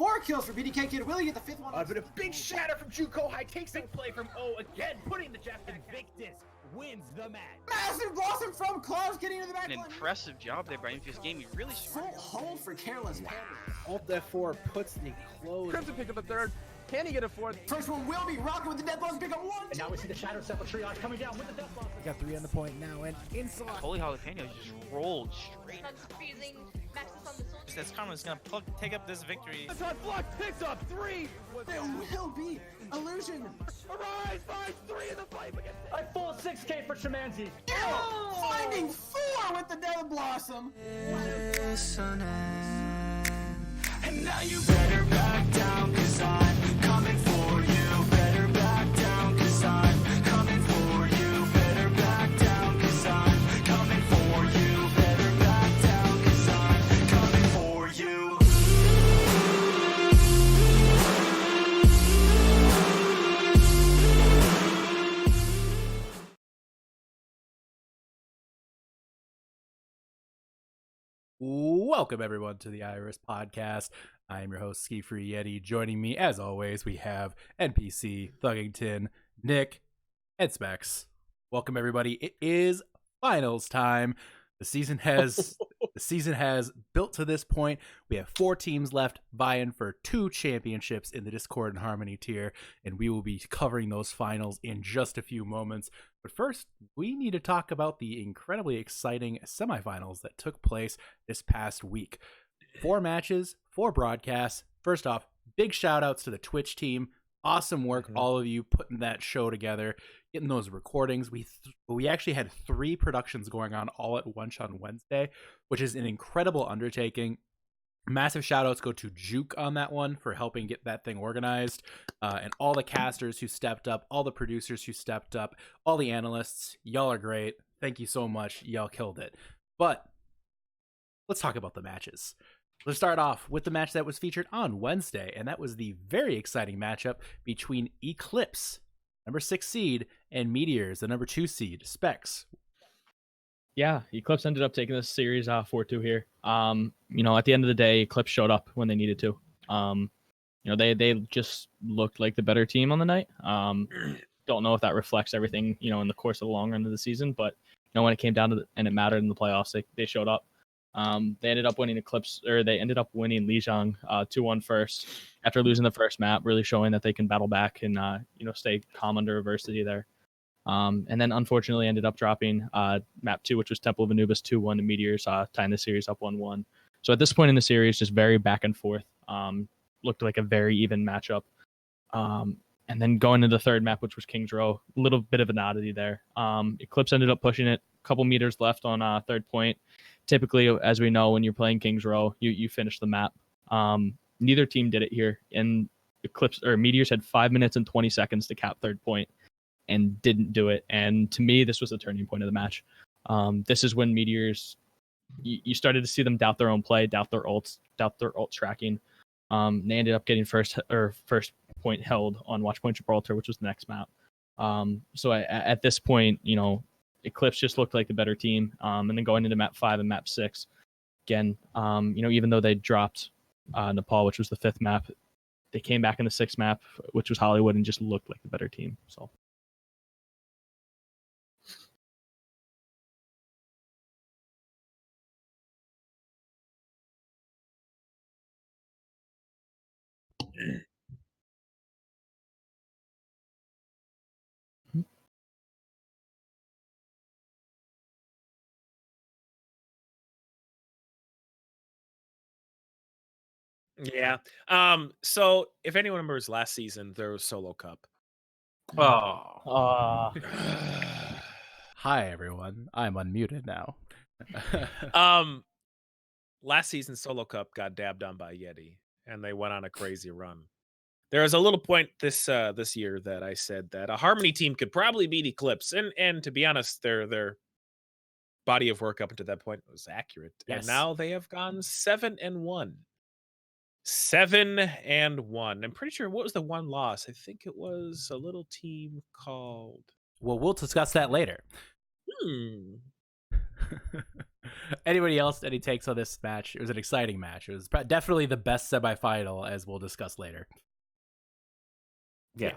4 kills for BDK Kid. Will he get the 5th one? But a big shatter from Juko High takes Big play from O again, putting the Jap in. Victus wins the match. Massive blossom from Klaus getting into the back An line. impressive job there by Infuse Gaming. Really Full hold for Careless Panda. Alt F4 puts the close. Crimson picked up a third. Can he get a fourth? First one will be rocking with the death blossom. Pick up 1. And now we see the Shadow Sepal Triage coming down with the death blossom. Got 3 on the point now, and inside. Holy Jalapeno just rolled straight. Freezing Maxis on the sword. That's Karma's gonna take up this victory. This on block picks up 3. There will be illusion. Arise, finds 3 in the fight against A full 6K for Shamanzi. Finding 4 with the death blossom. And now you better back down, cause I'm coming for you. Better back down, cause I'm coming for you. Better back down, cause I'm coming for you. Better back down, cause I'm coming for you. Welcome everyone to the Iris Podcast. I am your host, Ski Free Yeti. Joining me, as always, we have NPC, Thuggington, Nick, and Specs. Welcome everybody. It is finals time. The season has built to this point. We have 4 teams left vying for 2 championships in the Discord and Harmony tier, and we will be covering those finals in just a few moments. But first, we need to talk about the incredibly exciting semifinals that took place this past week. 4 matches, 4 broadcasts. First off, big shout outs to the Twitch team. Awesome work, all of you putting that show together, getting those recordings. We actually had 3 productions going on all at once on Wednesday, which is an incredible undertaking. Massive shout outs go to Juke on that one for helping get that thing organized, and all the casters who stepped up, all the producers who stepped up, all the analysts. Y'all are great. Thank you so much. Y'all killed it. But let's talk about the matches. Let's start off with the match that was featured on Wednesday, and that was the very exciting matchup between Eclipse, number 6 seed, and Meteors, the number 2 seed. Specs. Yeah, Eclipse ended up taking this series 4-2 here. At the end of the day, Eclipse showed up when they needed to. They just looked like the better team on the night. Don't know if that reflects everything, in the course of the long run of the season, but when it came down to and it mattered in the playoffs, they showed up. They ended up winning Lijiang 2-1 first after losing the first map, really showing that they can battle back and stay calm under adversity there. And then unfortunately ended up dropping map 2, which was Temple of Anubis 2-1 to Meteors, tying the series up 1-1. So at this point in the series, just very back and forth. Looked like a very even matchup. And then going to the third map, which was Kings Row, a little bit of an oddity there. Eclipse ended up pushing it, a couple meters left on third point. Typically, as we know, when you're playing Kings Row, you finish the map. Neither team did it here, and Meteors had 5 minutes and 20 seconds to cap third point and didn't do it. And to me, this was the turning point of the match. This is when Meteors, you started to see them doubt their own play, doubt their ult tracking. They ended up getting first point held on Watchpoint Gibraltar, which was the next map. So at this point, Eclipse just looked like the better team. And then going into map 5 and map 6, again, even though they dropped Nepal, which was the 5th map, they came back in the 6th map, which was Hollywood, and just looked like the better team. So. Yeah. So if anyone remembers last season, there was Solo Cup. Oh. Hi everyone. I'm unmuted now. Last season Solo Cup got dabbed on by Yeti, and they went on a crazy run. There was a little point this year that I said that a Harmony team could probably beat Eclipse, and to be honest, their body of work up until that point was accurate. Yes. And now they have gone 7-1. 7-1. I'm pretty sure, what was the one loss? I think it was a little team called... Well, we'll discuss that later. Anybody else? Any takes on this match? It was an exciting match. It was definitely the best semifinal, as we'll discuss later. Yeah.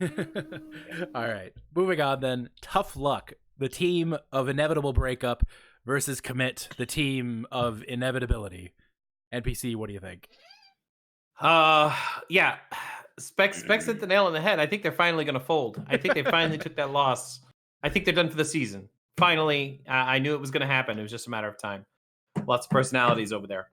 All right. Moving on then. Tough Luck, the team of inevitable breakup versus Commit, the team of inevitability. NPC, what do you think? Yeah. Specs hit the nail on the head. I think they're finally going to fold. I think they finally took that loss. I think they're done for the season. Finally, I knew it was going to happen. It was just a matter of time. Lots of personalities over there.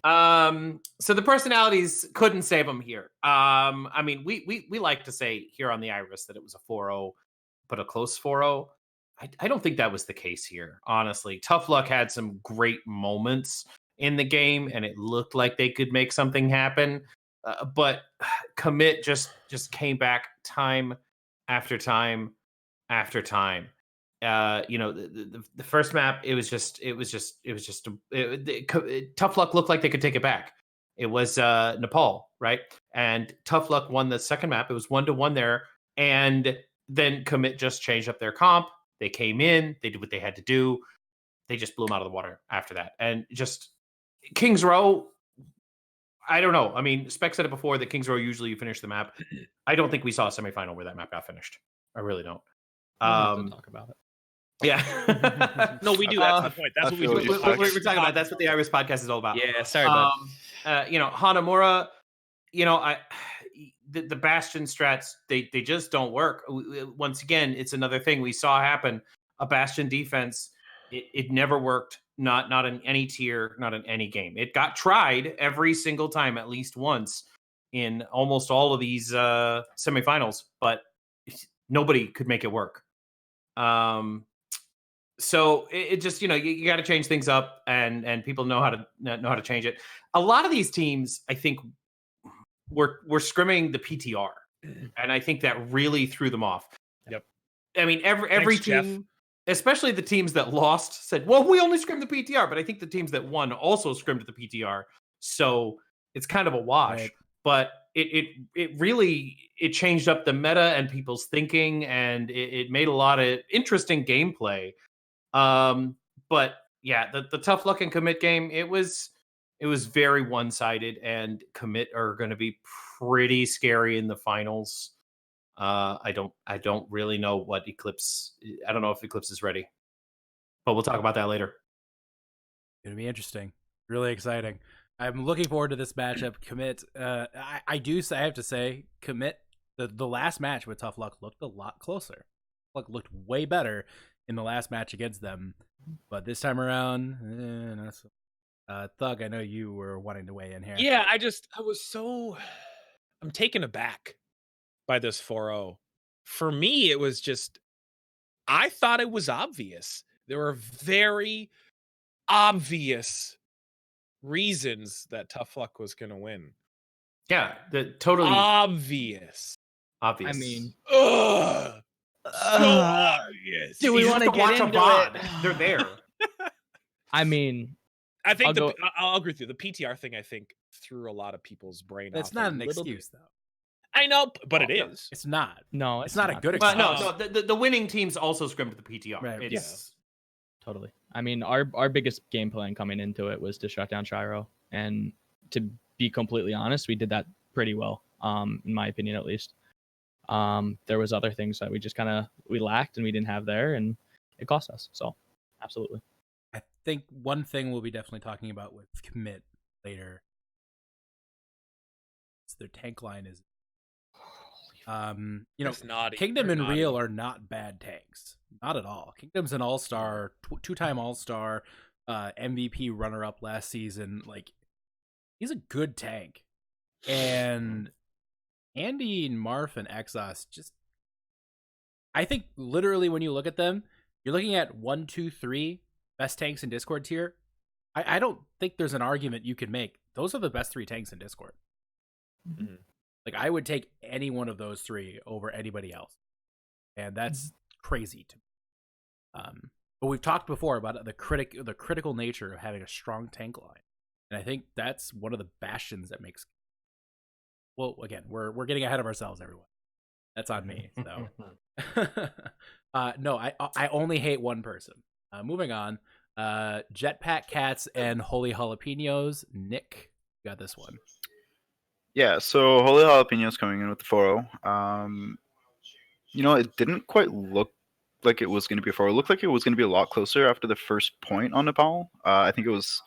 So the personalities couldn't save them here. I mean, we like to say here on the Iris that it was a 4-0, but a close 4-0. I don't think that was the case here, honestly. Tough Luck had some great moments in the game, and it looked like they could make something happen. But Commit just came back time after time after time. The first map, Tough Luck looked like they could take it back. It was Nepal, right? And Tough Luck won the second map. It was 1-1 there, and then Commit just changed up their comp. They came in, they did what they had to do. They just blew them out of the water after that, and just Kings Row. I don't know. I mean, Spec said it before that Kings Row usually you finish the map. I don't think we saw a semifinal where that map got finished. I really don't. Talk about it. Yeah. No, we do. That's the point. That's what we do. We're talking about. That's what the Iris podcast is all about. Yeah, sorry, bud. Hanamura. The Bastion strats they just don't work. Once again, it's another thing we saw happen. A Bastion defense, it never worked. Not in any tier, not in any game. It got tried every single time, at least once, in almost all of these semifinals, but nobody could make it work. So it just, you got to change things up, and people know how to change it. A lot of these teams, I think, were scrimming the PTR, and I think that really threw them off. Yep. I mean, every team, Jeff. Especially the teams that lost, said, "Well, we only scrimmed the PTR," but I think the teams that won also scrimmed the PTR. So it's kind of a wash. Right. But it really changed up the meta and people's thinking, and it made a lot of interesting gameplay. But yeah, the Tough Luck and Commit game, it was very one-sided, and Commit are going to be pretty scary in the finals. I don't really know what Eclipse. I don't know if Eclipse is ready, but we'll talk about that later. It's gonna be interesting, really exciting. I'm looking forward to this matchup. Commit. I have to say, Commit. The last match with Tough Luck looked a lot closer. Luck looked way better in the last match against them, but this time around, Thug, I know you were wanting to weigh in here. Yeah, I'm taken aback by this 4-0. For me, it was just, I thought it was obvious. There were very obvious reasons that Tough Luck was going to win. Yeah, totally obvious. I mean, so obvious. Do we want to get into it? They're there. I mean, I think I'll agree with you. The PTR thing, I think, threw a lot of people's brain off. That's not an excuse, though. I know, but it is. It's not. No, it's not a good excuse. No. The winning teams also scrimmed the PTR. Right. Yes. Totally. I mean, our biggest game plan coming into it was to shut down Shiro, and to be completely honest, we did that pretty well, in my opinion, at least. There was other things that we just we lacked and we didn't have there, and it cost us. So, absolutely. I think one thing we'll be definitely talking about with Commit later is their tank line is. Kingdom and Real are not bad tanks. Not at all. Kingdom's an all-star, two-time all-star, MVP runner-up last season. Like, he's a good tank. And Andy and Marf and Exos just, I think literally when you look at them, you're looking at 1, 2, 3 best tanks in Discord tier. I don't think there's an argument you could make. Those are the best 3 tanks in Discord. Mm-hmm. Like, I would take any one of those 3 over anybody else. And that's crazy to me. But we've talked before about the critical nature of having a strong tank line. And I think that's one of the bastions that makes... Well, again, we're getting ahead of ourselves, everyone. That's on me. So, no, I only hate one person. Moving on. Jetpack Cats and Holy Jalapenos. Nick, you got this one. Yeah, so Holy Jalapenos coming in with the 4-0. It didn't quite look like it was going to be a 4-0. It looked like it was going to be a lot closer after the first point on Nepal. I think it was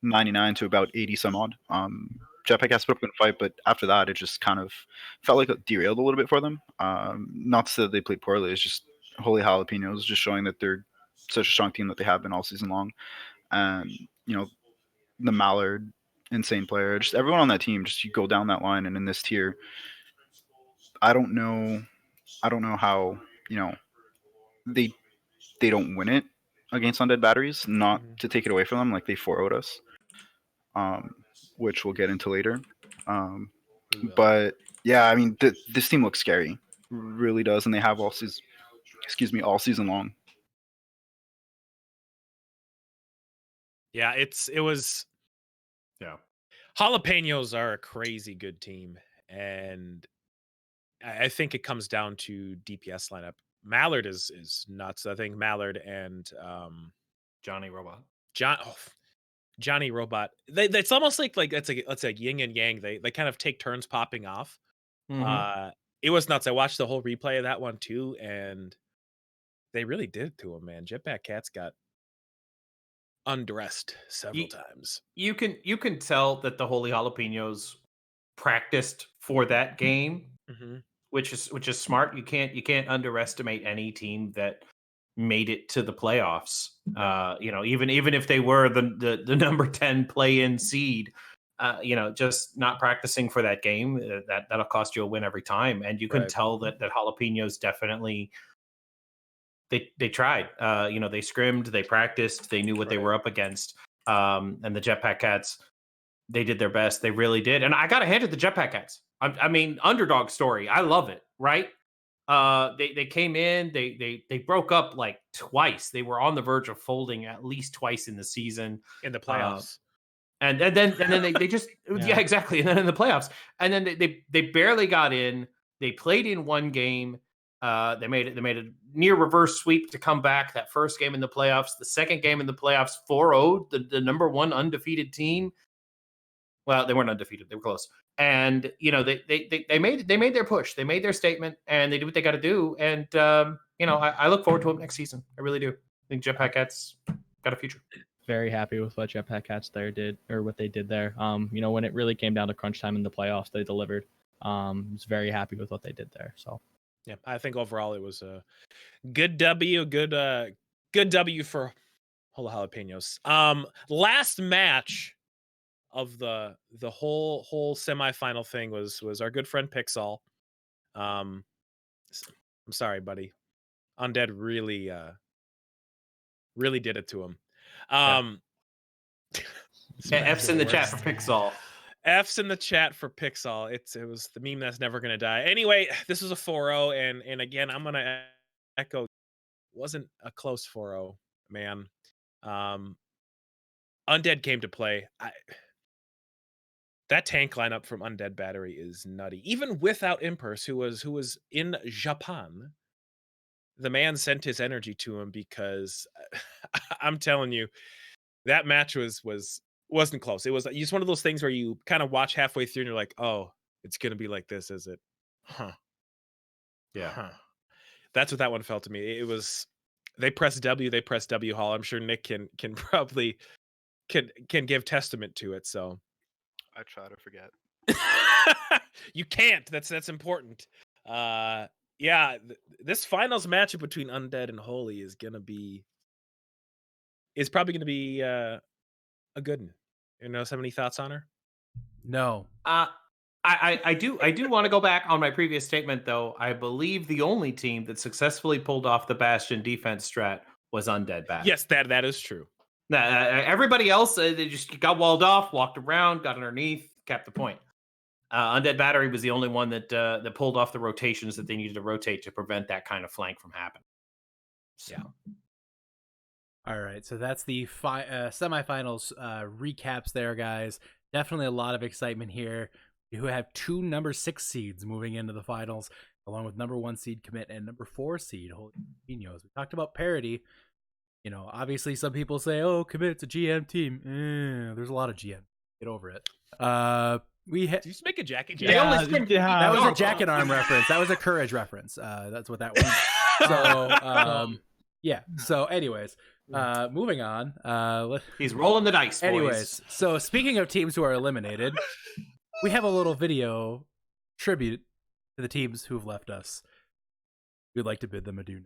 99 to about 80 some odd. Jetpack Cats put up a good fight, but after that, it just kind of felt like it derailed a little bit for them. Not to say that they played poorly. It's just Holy Jalapenos just showing that they're such a strong team that they have been all season long. And, the Mallard, insane player, just everyone on that team, just you go down that line, and in this tier, I don't know how, they don't win it against Undead Batteries, not to take it away from them, like they 4-0'd us, which we'll get into later. But yeah, I mean, this team looks scary, really does, and they have all season long. Yeah, it was. Yeah. Jalapenos are a crazy good team, and I think it comes down to DPS lineup. Mallard is nuts. I think Mallard and Johnny Robot. Johnny Robot. It's almost like it's like yin and yang. They kind of take turns popping off. It was nuts. I watched the whole replay of that one too, and they really did it to him, man. Jetpack Cats got undressed several times. You can tell that the Holy Jalapenos practiced for that game, which is smart. You can't underestimate any team that made it to the playoffs. Even if they were the number 10 play-in seed, just not practicing for that game, that'll cost you a win every time. And you can tell that Jalapenos definitely they tried. They scrimmed, they practiced, they knew what they were up against. And the Jetpack Cats, they did their best. They really did. And I got to hand it to the Jetpack Cats. I mean, underdog story. I love it, right? They came in, they broke up like twice. They were on the verge of folding at least twice in the season. In the playoffs. And then they just yeah, exactly. And then in the playoffs. And then they barely got in. They played in one game. They made a near reverse sweep to come back. That first game in the playoffs, the second game in the playoffs, 4-0, the number one undefeated team. Well, they weren't undefeated; they were close. And they made their push, they made their statement, and they did what they got to do. And I look forward to them next season. I really do. I think Jetpack Cats got a future. Very happy with what Jetpack Cats what they did there. When it really came down to crunch time in the playoffs, they delivered. Was very happy with what they did there. So. Yeah, I think overall it was a good W, good W for Hola Jalapenos. Last match of the whole semifinal thing was our good friend Pixel. I'm sorry, buddy. Undead really did it to him. F's in the chat for Pixel. F's in the chat for Pixel. It was the meme that's never gonna die. Anyway, this was a 4-0, and again, I'm gonna echo. Wasn't a close 4-0, man. Undead came to play. That tank lineup from Undead Battery is nutty. Even without Impers, who was in Japan, the man sent his energy to him because I'm telling you, that match wasn't close. It was just one of those things where you kind of watch halfway through and you're like, oh, it's gonna be like this, is it? Yeah. That's what that one felt to me. It was they pressed W Hall. I'm sure Nick can probably can give testament to it. So I try to forget. You can't. That's important. This finals matchup between Undead and Holy is probably gonna be a good one. Have any thoughts on her? No. I do want to go back on my previous statement, though. I believe the only team that successfully pulled off the Bastion defense strat was Undead Battery. Yes, that is true. Everybody else, they just got walled off, walked around, got underneath, capped the point. Undead Battery was the only one that pulled off the rotations that they needed to rotate to prevent that kind of flank from happening. So. Yeah. All right, so that's the semifinals recaps there, guys. Definitely a lot of excitement here. You have two number 6 seeds moving into the finals, along with number 1 seed Commit and number 4 seed Holy Jalapenos. We talked about parity. You know, obviously some people say, "Oh, commit, it's a GM team." There's a lot of GM. Get over it. Did you just make a Jackie They Chan? only spent- That was No. a Jack and Arm reference. That was a Courage reference. That's what that was. So, yeah. So, anyways, moving on. He's rolling the dice, boys. Anyways, so speaking of teams who are eliminated, we have a little video tribute to the teams who've left us. We'd like to bid them adieu.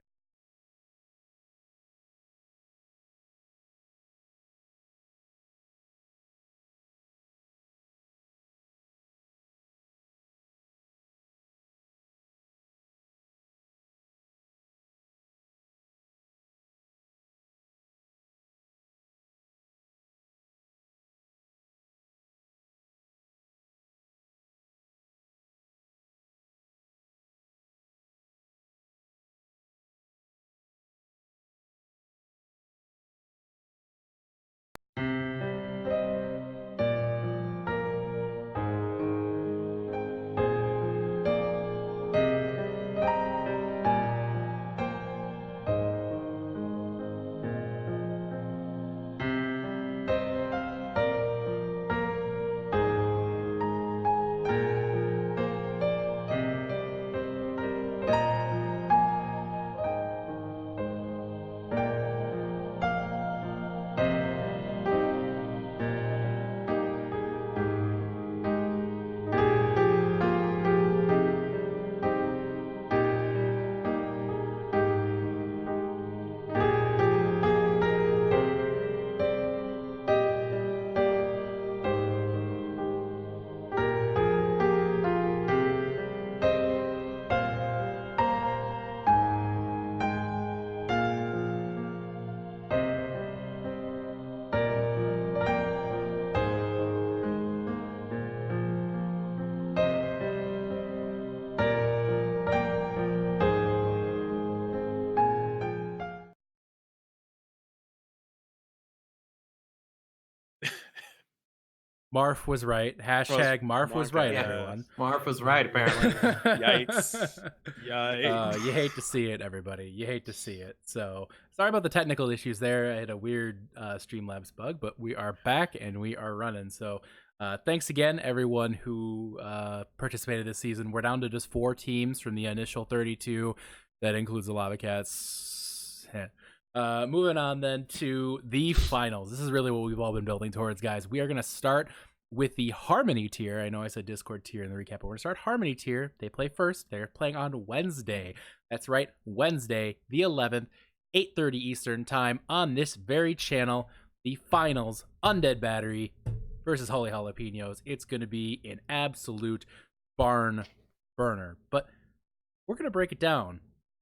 Marf was right. Hashtag Marf was right, everyone. Marf was right, apparently. Yikes. Yikes. You hate to see it, everybody. You hate to see it. So sorry about the technical issues there. I had a weird Streamlabs bug, but we are back and we are running. So thanks again, everyone who participated this season. We're down to just 4 teams from the initial 32. That includes the Lava Cats. Moving on then to the finals. This is really what we've all been building towards, guys. We are going to start with the Harmony tier. I know I said Discord tier in the recap, but we're going to start Harmony tier. They play first. They're playing on Wednesday. That's right, Wednesday, the 11th, 8:30 Eastern time on this very channel. The finals, Undead Battery versus Holy Jalapenos. It's going to be an absolute barn burner. But we're going to break it down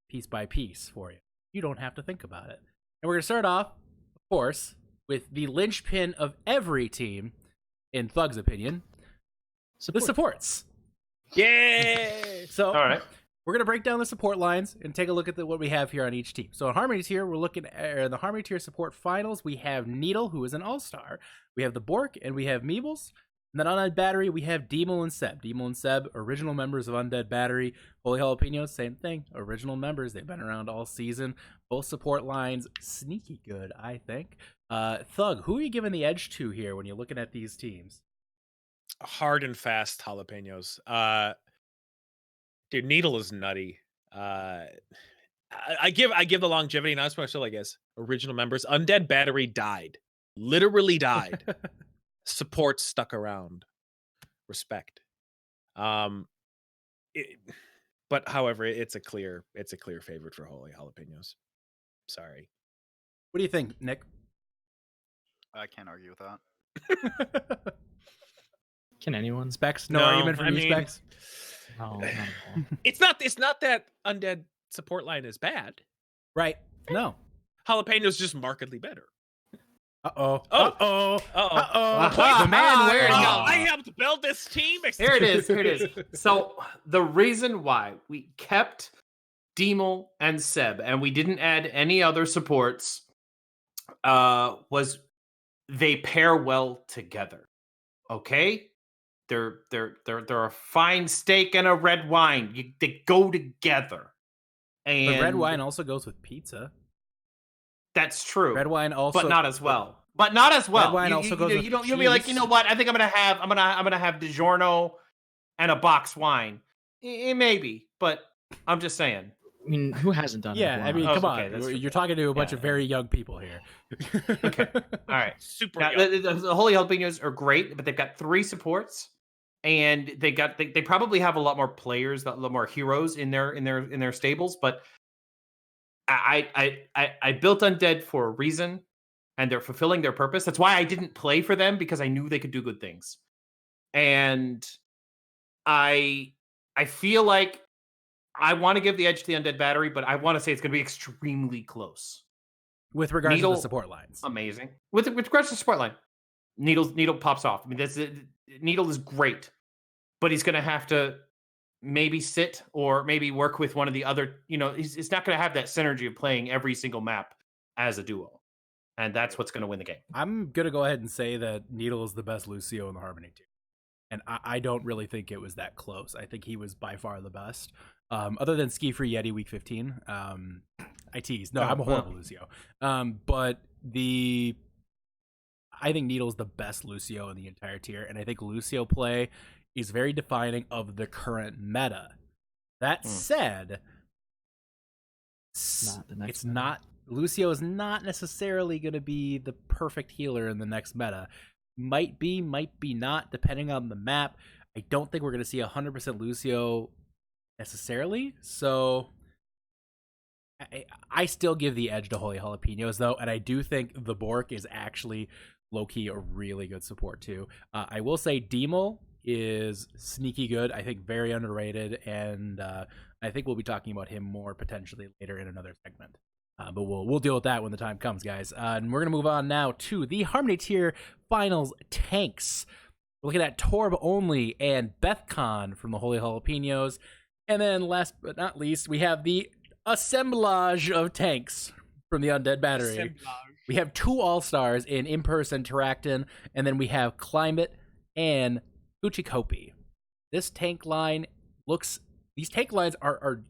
piece by piece for you. You don't have to think about it. And we're going to start off, of course, with the linchpin of every team, in Thug's opinion, the supports. Yay! So, All right. we're going to break down the support lines and take a look at what we have here on each team. So, in Harmony tier, we're looking at the Harmony tier support finals. We have Needle, who is an all-star. We have the Bork, and we have Meebles. And then on Undead Battery, we have Demo and Seb. Demo and Seb, original members of Undead Battery. Holy Jalapenos, same thing. Original members. They've been around all season. Both support lines, sneaky good, I think. Thug, who are you giving the edge to here when you're looking at these teams? Hard and fast Jalapenos. Dude, Needle is nutty. I give the longevity, not especially, I guess, original members. Undead Battery died. Literally died. Support stuck around. Respect. But however, it's a clear favorite for Holy Jalapenos. Sorry. What do you think, Nick? I can't argue with that. Can anyone? Specs? No argument from you, Specs? No, not at all. It's not that Undead support line is bad. Right. No. Jalapenos just markedly better. Uh-oh. Uh-oh. The man wearing I helped build this team. Here it is. Here it is. So the reason why we kept Demel and Seb and we didn't add any other supports was they pair well together. Okay? They're a fine steak and a red wine. They go together. And the red wine also goes with pizza. That's true. Red wine also, but not as well. But not as well. Red wine also goes with you don't. You'll be like, you know what? I think I'm gonna have DiGiorno and a box wine. Maybe, but I'm just saying. I mean, who hasn't done it? Yeah, I mean, Oh, come okay, on. that's You're talking to a bunch of very young people here. Okay. All right. Super Now, young. the Holy Jalapenos are great, but they've got 3 supports, and they probably have a lot more players, a lot more heroes in their stables. But I built Undead for a reason, and they're fulfilling their purpose. That's why I didn't play for them, because I knew they could do good things. And I feel like I want to give the edge to the Undead Battery, but I want to say it's going to be extremely close. With regards to Needle, the support lines. amazing. With regards to the support line, Needle pops off. I mean, Needle is great, but he's going to have to maybe sit or maybe work with one of the other. You know, he's not going to have that synergy of playing every single map as a duo, and that's what's going to win the game. I'm going to go ahead and say that Needle is the best Lucio in the Harmony team. And I don't really think it was that close. I think he was by far the best. Other than Ski Free Yeti week 15. I tease. No, I'm a horrible Lucio. But I think Needle's the best Lucio in the entire tier. And I think Lucio play is very defining of the current meta. That said, it's not Lucio is not necessarily going to be the perfect healer in the next meta. Might be not, depending on the map. I don't think we're going to see 100% Lucio necessarily. So I still give the edge to Holy Jalapenos, though. And I do think the Bork is actually low-key a really good support, too. I will say Demol is sneaky good. I think very underrated. And I think we'll be talking about him more potentially later in another segment. But we'll deal with that when the time comes, guys. And we're going to move on now to the Harmony Tier Finals tanks. We're looking at Torb only and Bethcon from the Holy Jalapenos. And then last but not least, we have the assemblage of tanks from the Undead Battery. We have 2 All-Stars in Impers and Terractin, and then we have Climate and Uchikopi. This tank line these tank lines are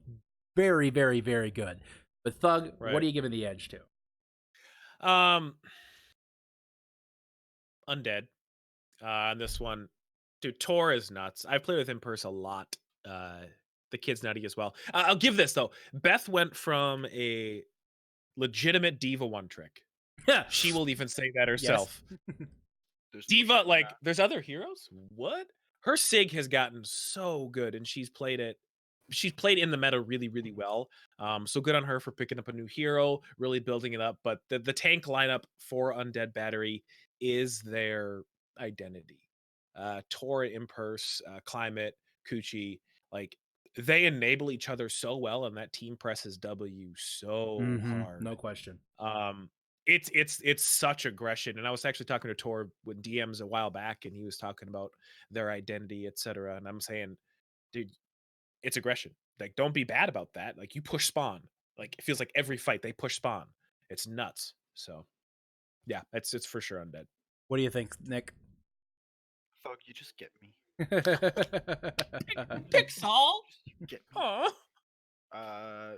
very, very, very good. But Thug, what are you giving the edge to? Undead. On this one, dude, Tor is nuts. I've played with Impers a lot. The kid's nutty as well. I'll give this though. Beth went from a legitimate diva one trick. She will even say that herself. Diva, like, there's other heroes. What? Her Sig has gotten so good, and she's played in the meta really, really well. So good on her for picking up a new hero, really building it up. But the tank lineup for Undead Battery is their identity. Tor, Impers, Climate, Kuchi, like, they enable each other so well, and that team presses W so hard. No question. It's such aggression. And I was actually talking to Tor with DMs a while back, and he was talking about their identity, etc. And I'm saying, dude, it's aggression. Like, don't be bad about that. Like, you push spawn. Like, it feels like every fight they push spawn. It's nuts. So yeah, it's for sure Undead. What do you think, Nick? Thug, you just get me. Pixel. Get me. Aww. I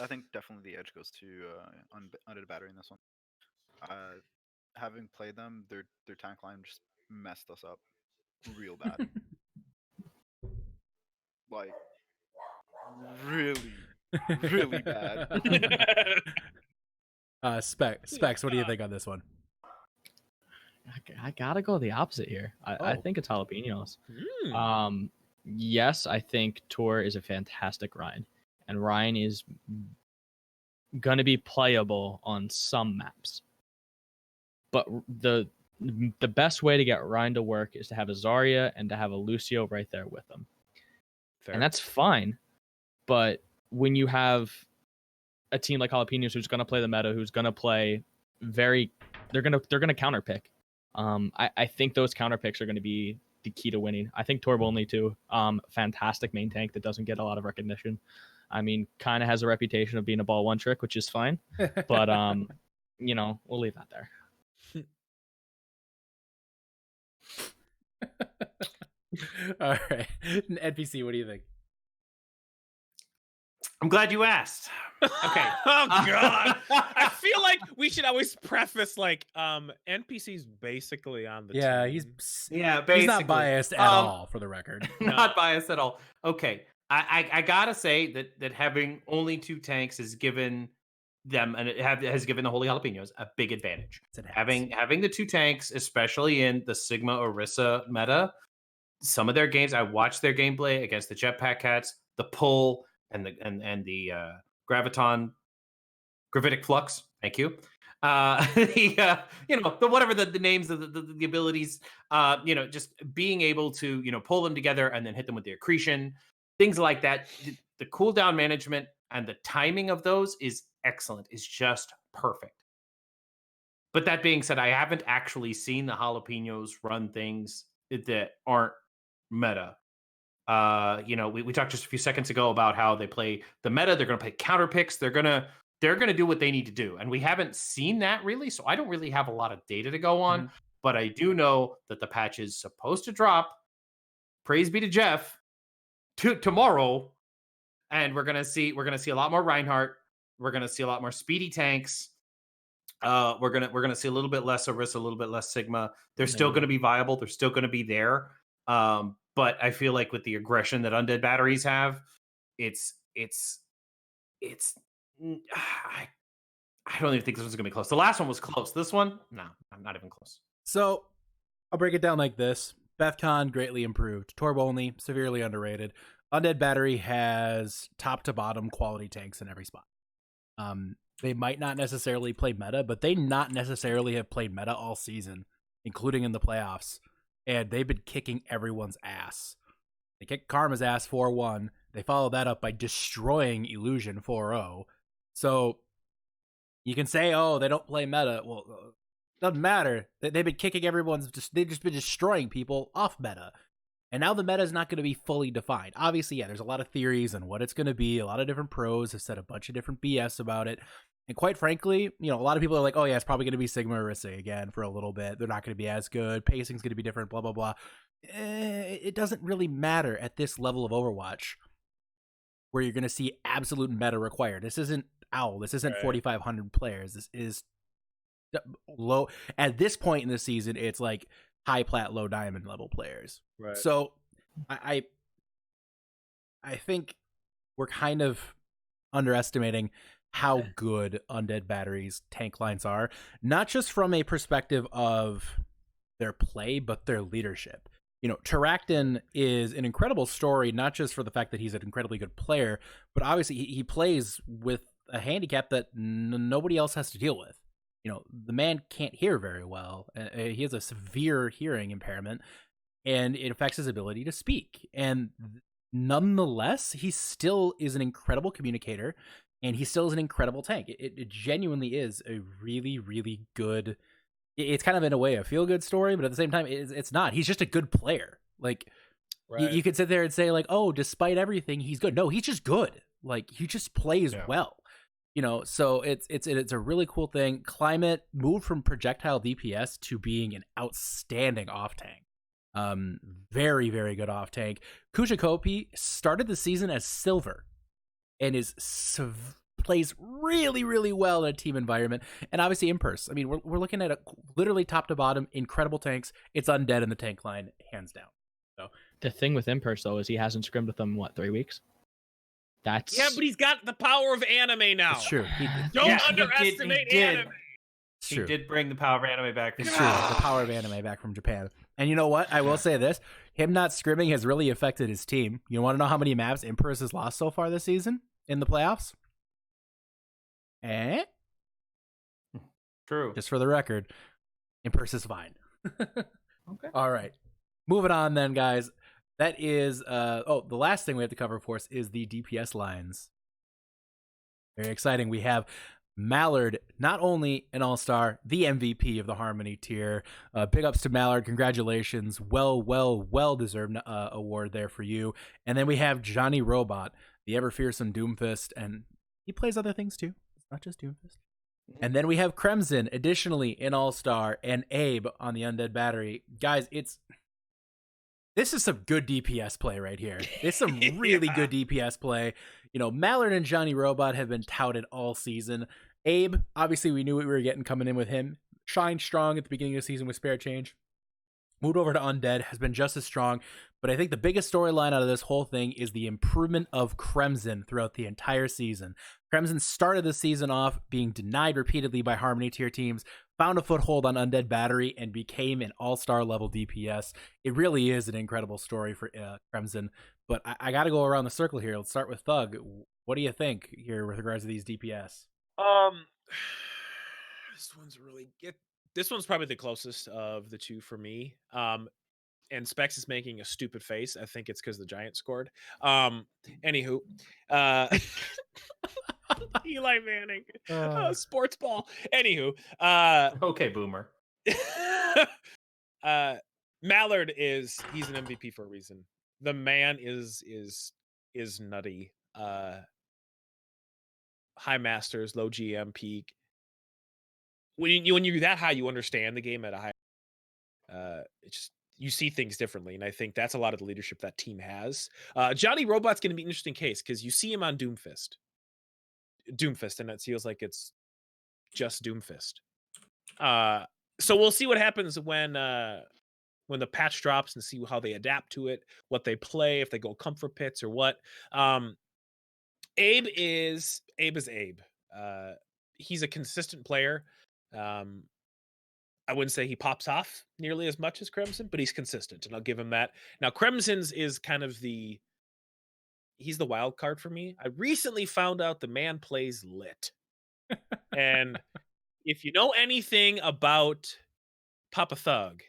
think definitely the edge goes to Undead Battery in this one. Having played them, their tank line just messed us up real bad. Like, really, really bad. Specs, what do you think on this one? I gotta go the opposite here. I think it's jalapenos. Mm. Yes, I think Tor is a fantastic Ryan, and Ryan is gonna be playable on some maps. But the best way to get Ryan to work is to have a Zarya and to have a Lucio right there with him. Fair. And that's fine. But when you have a team like Jalapenos who's gonna play the meta, who's gonna play they're gonna counterpick. I think those counter picks are going to be the key to winning. I think Torb only too. Fantastic main tank that doesn't get a lot of recognition. I mean, kind of has a reputation of being a ball one trick, which is fine. But we'll leave that there. All right, NPC, what do you think? I'm glad you asked. Okay. Oh god. I feel like we should always preface like NPC's basically on the team. Yeah, He's basically. not biased at all, for the record. Not biased at all. Okay. I gotta say that having only 2 tanks has given them and has given the Holy Jalapenos a big advantage. Having the 2 tanks, especially in the Sigma Orisa meta, some of their games, I watched their gameplay against the Jetpack Cats, the Pull, and the Gravitic Flux. Thank you. The whatever the names of the abilities, just being able to pull them together and then hit them with the accretion, things like that. The cooldown management and the timing of those is excellent. Is just perfect. But that being said, I haven't actually seen the Jalapenos run things that aren't meta. We talked just a few seconds ago about how they play the meta. They're going to play counter picks. They're going to do what they need to do, and we haven't seen that really. So I don't really have a lot of data to go on, but I do know that the patch is supposed to drop. Praise be to Jeff. Tomorrow, and we're gonna see a lot more Reinhardt. We're gonna see a lot more speedy tanks. We're gonna see a little bit less Orisa, a little bit less Sigma. They're still gonna be viable. They're still gonna be there. But I feel like with the aggression that undead batteries have, it's I don't even think this one's gonna be close. The last one was close. This one, no, I'm not even close. So I'll break it down like this. Bethcon greatly improved. Torb only, severely underrated. Undead Battery has top to bottom quality tanks in every spot. They might not necessarily play meta, but they not necessarily have played meta all season, including in the playoffs. And they've been kicking everyone's ass. They kicked Karma's ass 4-1. They followed that up by destroying Illusion 4-0. So you can say, oh, they don't play meta. Well, doesn't matter. They've been kicking they've just been destroying people off meta. And now the meta is not going to be fully defined. Obviously, yeah, there's a lot of theories on what it's going to be. A lot of different pros have said a bunch of different BS about it. And quite frankly, a lot of people are like, oh yeah, it's probably going to be Sigma Orisa again for a little bit. They're not going to be as good. Pacing's going to be different, blah, blah, blah. It doesn't really matter at this level of Overwatch where you're going to see absolute meta required. This isn't OWL. This isn't 4,500 players. This is low. At this point in the season, it's like high plat, low diamond level players. Right. So I think we're kind of underestimating how good Undead Battery's tank lines are, not just from a perspective of their play, but their leadership. Tarakton is an incredible story, not just for the fact that he's an incredibly good player, but obviously he plays with a handicap that nobody else has to deal with. The man can't hear very well. He has a severe hearing impairment, and it affects his ability to speak. And nonetheless, he still is an incredible communicator, and he still is an incredible tank. It genuinely is a really, really good... It's kind of, in a way, a feel-good story, but at the same time, it's not. He's just a good player. Like, you could sit there and say, like, oh, despite everything, he's good. No, he's just good. Like, he just plays well. So it's a really cool thing. Climate moved from projectile DPS to being an outstanding off tank. Very, very good off tank. Kujakopi started the season as silver and plays really, really well in a team environment. And obviously Impulse. I mean, we're looking at literally top to bottom, incredible tanks. It's undead in the tank line, hands down. So the thing with Impulse, though, is he hasn't scrimmed with them, 3 weeks? Yeah, but he's got the power of anime now. It's true. Don't underestimate anime. He did bring the power of anime back. It's true. The power of anime back from Japan. And you know what? I will say this. Him not scrimming has really affected his team. You want to know how many maps Impulse has lost so far this season in the playoffs? True. Just for the record, Impulse is fine. Okay. All right. Moving on then, guys. That is, the last thing we have to cover, of course, is the DPS lines. Very exciting. We have Mallard, not only an all-star, the MVP of the Harmony tier. Big ups to Mallard. Congratulations. Well-deserved award there for you. And then we have Johnny Robot, the ever-fearsome Doomfist, and he plays other things too. It's not just Doomfist. And then we have Crimson, additionally, an all-star, and Abe on the Undead Battery. Guys, it's This is some good DPS play right here. It's some really good DPS play. You know, Mallard and Johnny Robot have been touted all season. Abe, obviously we knew what we were getting coming in with him. Shined strong at the beginning of the season with Spare Change. Moved over to Undead, has been just as strong. But I think the biggest storyline out of this whole thing is the improvement of Crimson throughout the entire season. Crimson started the season off being denied repeatedly by Harmony tier teams, found a foothold on Undead Battery, and became an all-star level DPS. It really is an incredible story for Crimson. But I got to go around the circle here. Let's start with Thug. What do you think here with regards to these DPS? This one's probably the closest of the two for me. And Specs is making a stupid face. I think it's because the Giants scored. Anywho, Eli Manning, sports ball. Anywho, okay, Boomer. Mallard he's an MVP for a reason. The man is nutty. High masters, low GM peak. When you're that high, you understand the game at a high. It's just you see things differently, and I think that's a lot of the leadership that team has. Johnny Robot's going to be an interesting case because you see him on Doomfist, and it feels like it's just Doomfist. So we'll see what happens when the patch drops and see how they adapt to it, what they play, if they go comfort pits or what. Abe is Abe. He's a consistent player. I wouldn't say he pops off nearly as much as Crimson, but he's consistent, and I'll give him that. Now, Crimson's is kind of he's the wild card for me. I recently found out the man plays lit. And if you know anything about Papa Thug,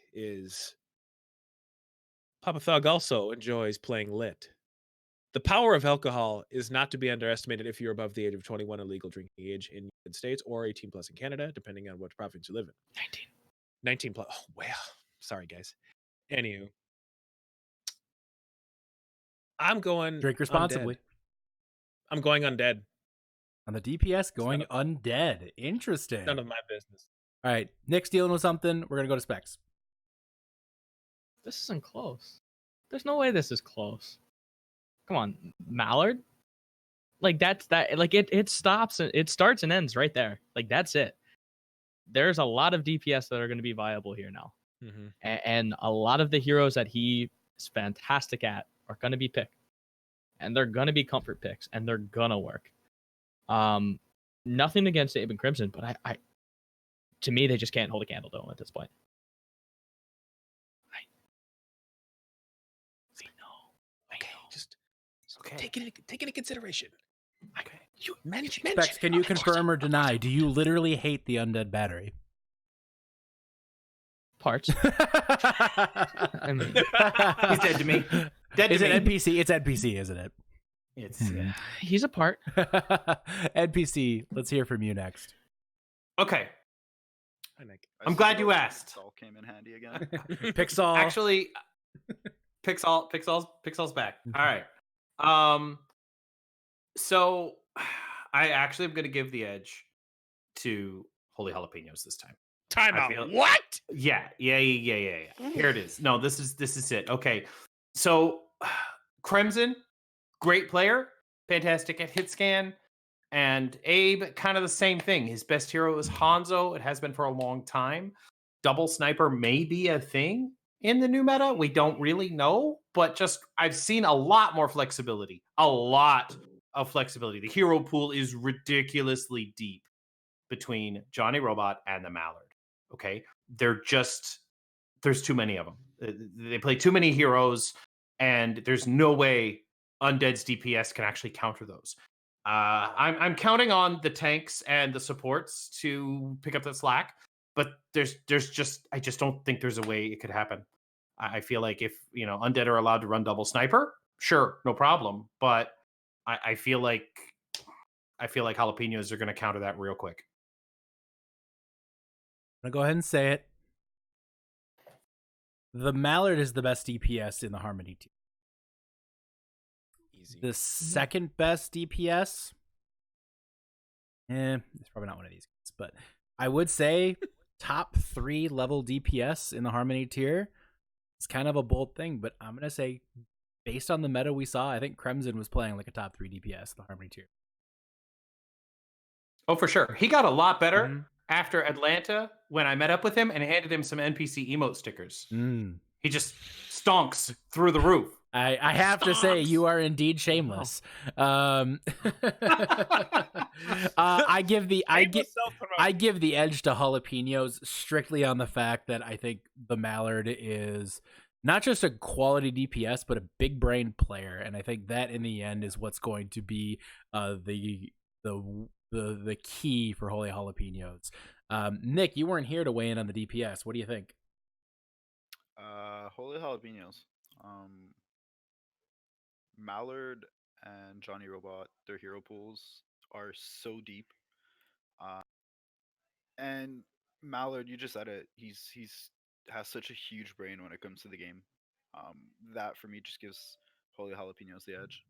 Papa Thug also enjoys playing lit. The power of alcohol is not to be underestimated if you're above the age of 21 and legal drinking age in the United States or 18 plus in Canada, depending on what province you live in. 19 plus. Oh, wow. Sorry, guys. Anywho. I'm going... Drink responsibly. Undead. I'm going Undead. On the DPS, going Undead. Interesting. None of my business. All right. Nick's dealing with something. We're going to go to Specs. This isn't close. There's no way this is close. Come on, Mallard. Like that's that. Like it stops. It starts and ends right there. Like that's it. There's a lot of DPS that are going to be viable here now, and a lot of the heroes that he is fantastic at are going to be picked, and they're going to be comfort picks, and they're going to work. Nothing against Abe and Crimson, but I to me they just can't hold a candle to him at this point. Take it into consideration. Okay. You manage. Specs, can you confirm or deny? Do you literally hate the Undead Battery? Parts. I mean, he's dead to me. Dead is to it me. NPC? It's NPC, isn't it? It's he's a part. NPC. Let's hear from you next. Okay. I'm glad you asked. Pixel came in handy again. Pixel. Actually, Pixel's back. All right. So I actually am going to give the edge to Holy Jalapenos this time. Timeout. What? Yeah. Here it is. No, this is it. Okay. So Crimson, great player, fantastic at hit scan, and Abe, kind of the same thing. His best hero is Hanzo. It has been for a long time. Double sniper may be a thing in the new meta. We don't really know, but just I've seen a lot more flexibility. A lot of flexibility. The hero pool is ridiculously deep between Johnny Robot and the Mallard. Okay? There's too many of them. They play too many heroes, and there's no way Undead's DPS can actually counter those. I'm counting on the tanks and the supports to pick up that slack, but I just don't think there's a way it could happen. I feel like if Undead are allowed to run double sniper, sure, no problem. But I feel like Jalapenos are going to counter that real quick. I'm going to go ahead and say it. The Mallard is the best DPS in the Harmony team. Easy. The second best DPS, it's probably not one of these guys, but I would say top 3 level DPS in the Harmony tier. It's kind of a bold thing, but I'm gonna say, based on the meta we saw, I think Crimson was playing like a top 3 DPS in the Harmony tier. Oh, for sure. He got a lot better Mhm. after Atlanta when I met up with him and handed him some NPC emote stickers. He just stonks through the roof. I have to say, you are indeed shameless. I give the edge to Jalapenos strictly on the fact that I think the Mallard is not just a quality DPS, but a big brain player, and I think that in the end is what's going to be the key for Holy Jalapenos. Nick, you weren't here to weigh in on the DPS. What do you think? Holy Jalapenos. Mallard and Johnny Robot, their hero pools are so deep. And Mallard, you just said it. He's has such a huge brain when it comes to the game. That for me just gives Holy Jalapenos the edge.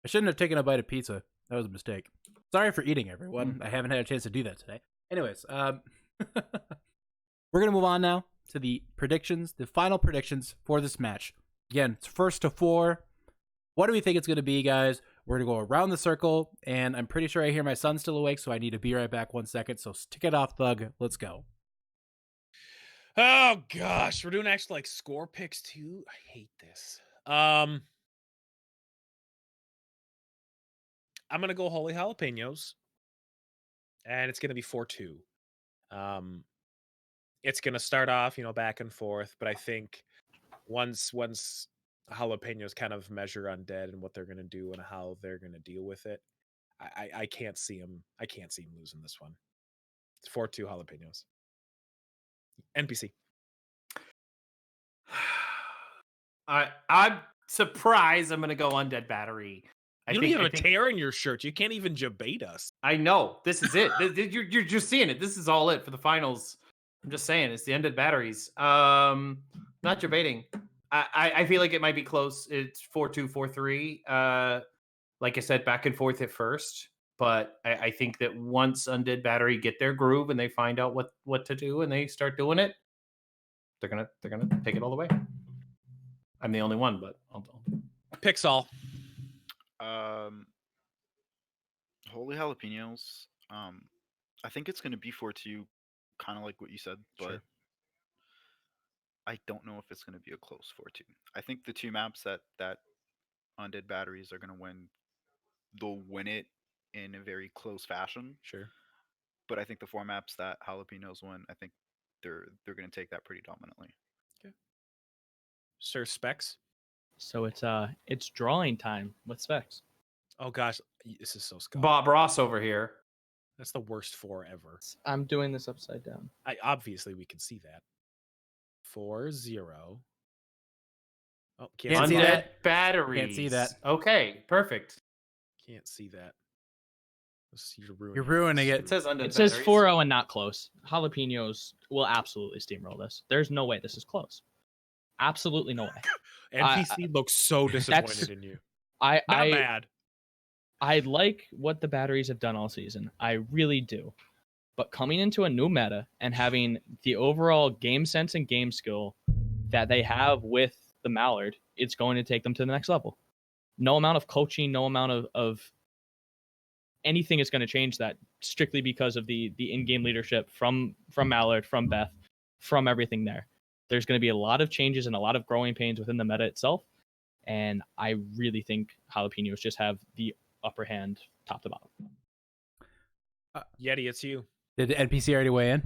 I shouldn't have taken a bite of pizza. That was a mistake. Sorry for eating, everyone. I haven't had a chance to do that today. Anyways, we're gonna move on now to the predictions, the final predictions for this match. Again, it's 1st to 4. What do we think it's gonna be, guys? We're gonna go around the circle, and I'm pretty sure I hear my son still awake, so I need to be right back 1 second. So stick it off, Thug. Let's go. Oh gosh, we're doing actual like score picks too. I hate this. I'm gonna go Holy Jalapenos, and it's gonna be 4-2. It's gonna start off, back and forth, but I think once Jalapenos kind of measure Undead and what they're gonna do and how they're gonna deal with it, I can't see him. I can't see him losing this one. It's 4-2 Jalapenos. NPC. I'm surprised I'm going to go Undead Battery. You don't even have a tear in your shirt. You can't even debate us. I know. This is it. You're just seeing it. This is all it for the finals. I'm just saying. It's the Undead Batteries. Not debating. I feel like it might be close. It's 4-2, 4-3. Like I said, back and forth at first. But I think that once Undead Battery get their groove and they find out what to do and they start doing it, they're gonna take it all the way. I'm the only one, but I'll Pixel. Holy Jalapenos. I think it's going to be 4-2, kind of like what you said, but Sure. I don't know if it's going to be a close 4-2. I think the 2 maps that Undead Batteries are going to win, they'll win it in a very close fashion. Sure. But I think the 4 maps that Jalapenos win, I think they're going to take that pretty dominantly. Okay. Sir Specs. So it's drawing time with Specs. Oh gosh, this is so scary. Bob Ross over here. That's the worst 4 ever. I'm doing this upside down. Obviously we can see that. 4-0. Oh, Can't see Undead that. Batteries. Can't see that. Okay, perfect. Can't see that. You're ruining it. It says Undead It says Batteries. 4-0 and not close. Jalapenos will absolutely steamroll this. There's no way this is close. Absolutely no way. NPC looks so disappointed in you. Not mad. I like what the Batteries have done all season. I really do. But coming into a new meta and having the overall game sense and game skill that they have with the Mallard, it's going to take them to the next level. No amount of coaching, no amount of anything is going to change that, strictly because of the in-game leadership from Mallard, from Beth, from everything there. There's going to be a lot of changes and a lot of growing pains within the meta itself. And I really think Jalapenos just have the upper hand top to bottom. Yeti, it's you. Did the NPC already weigh in?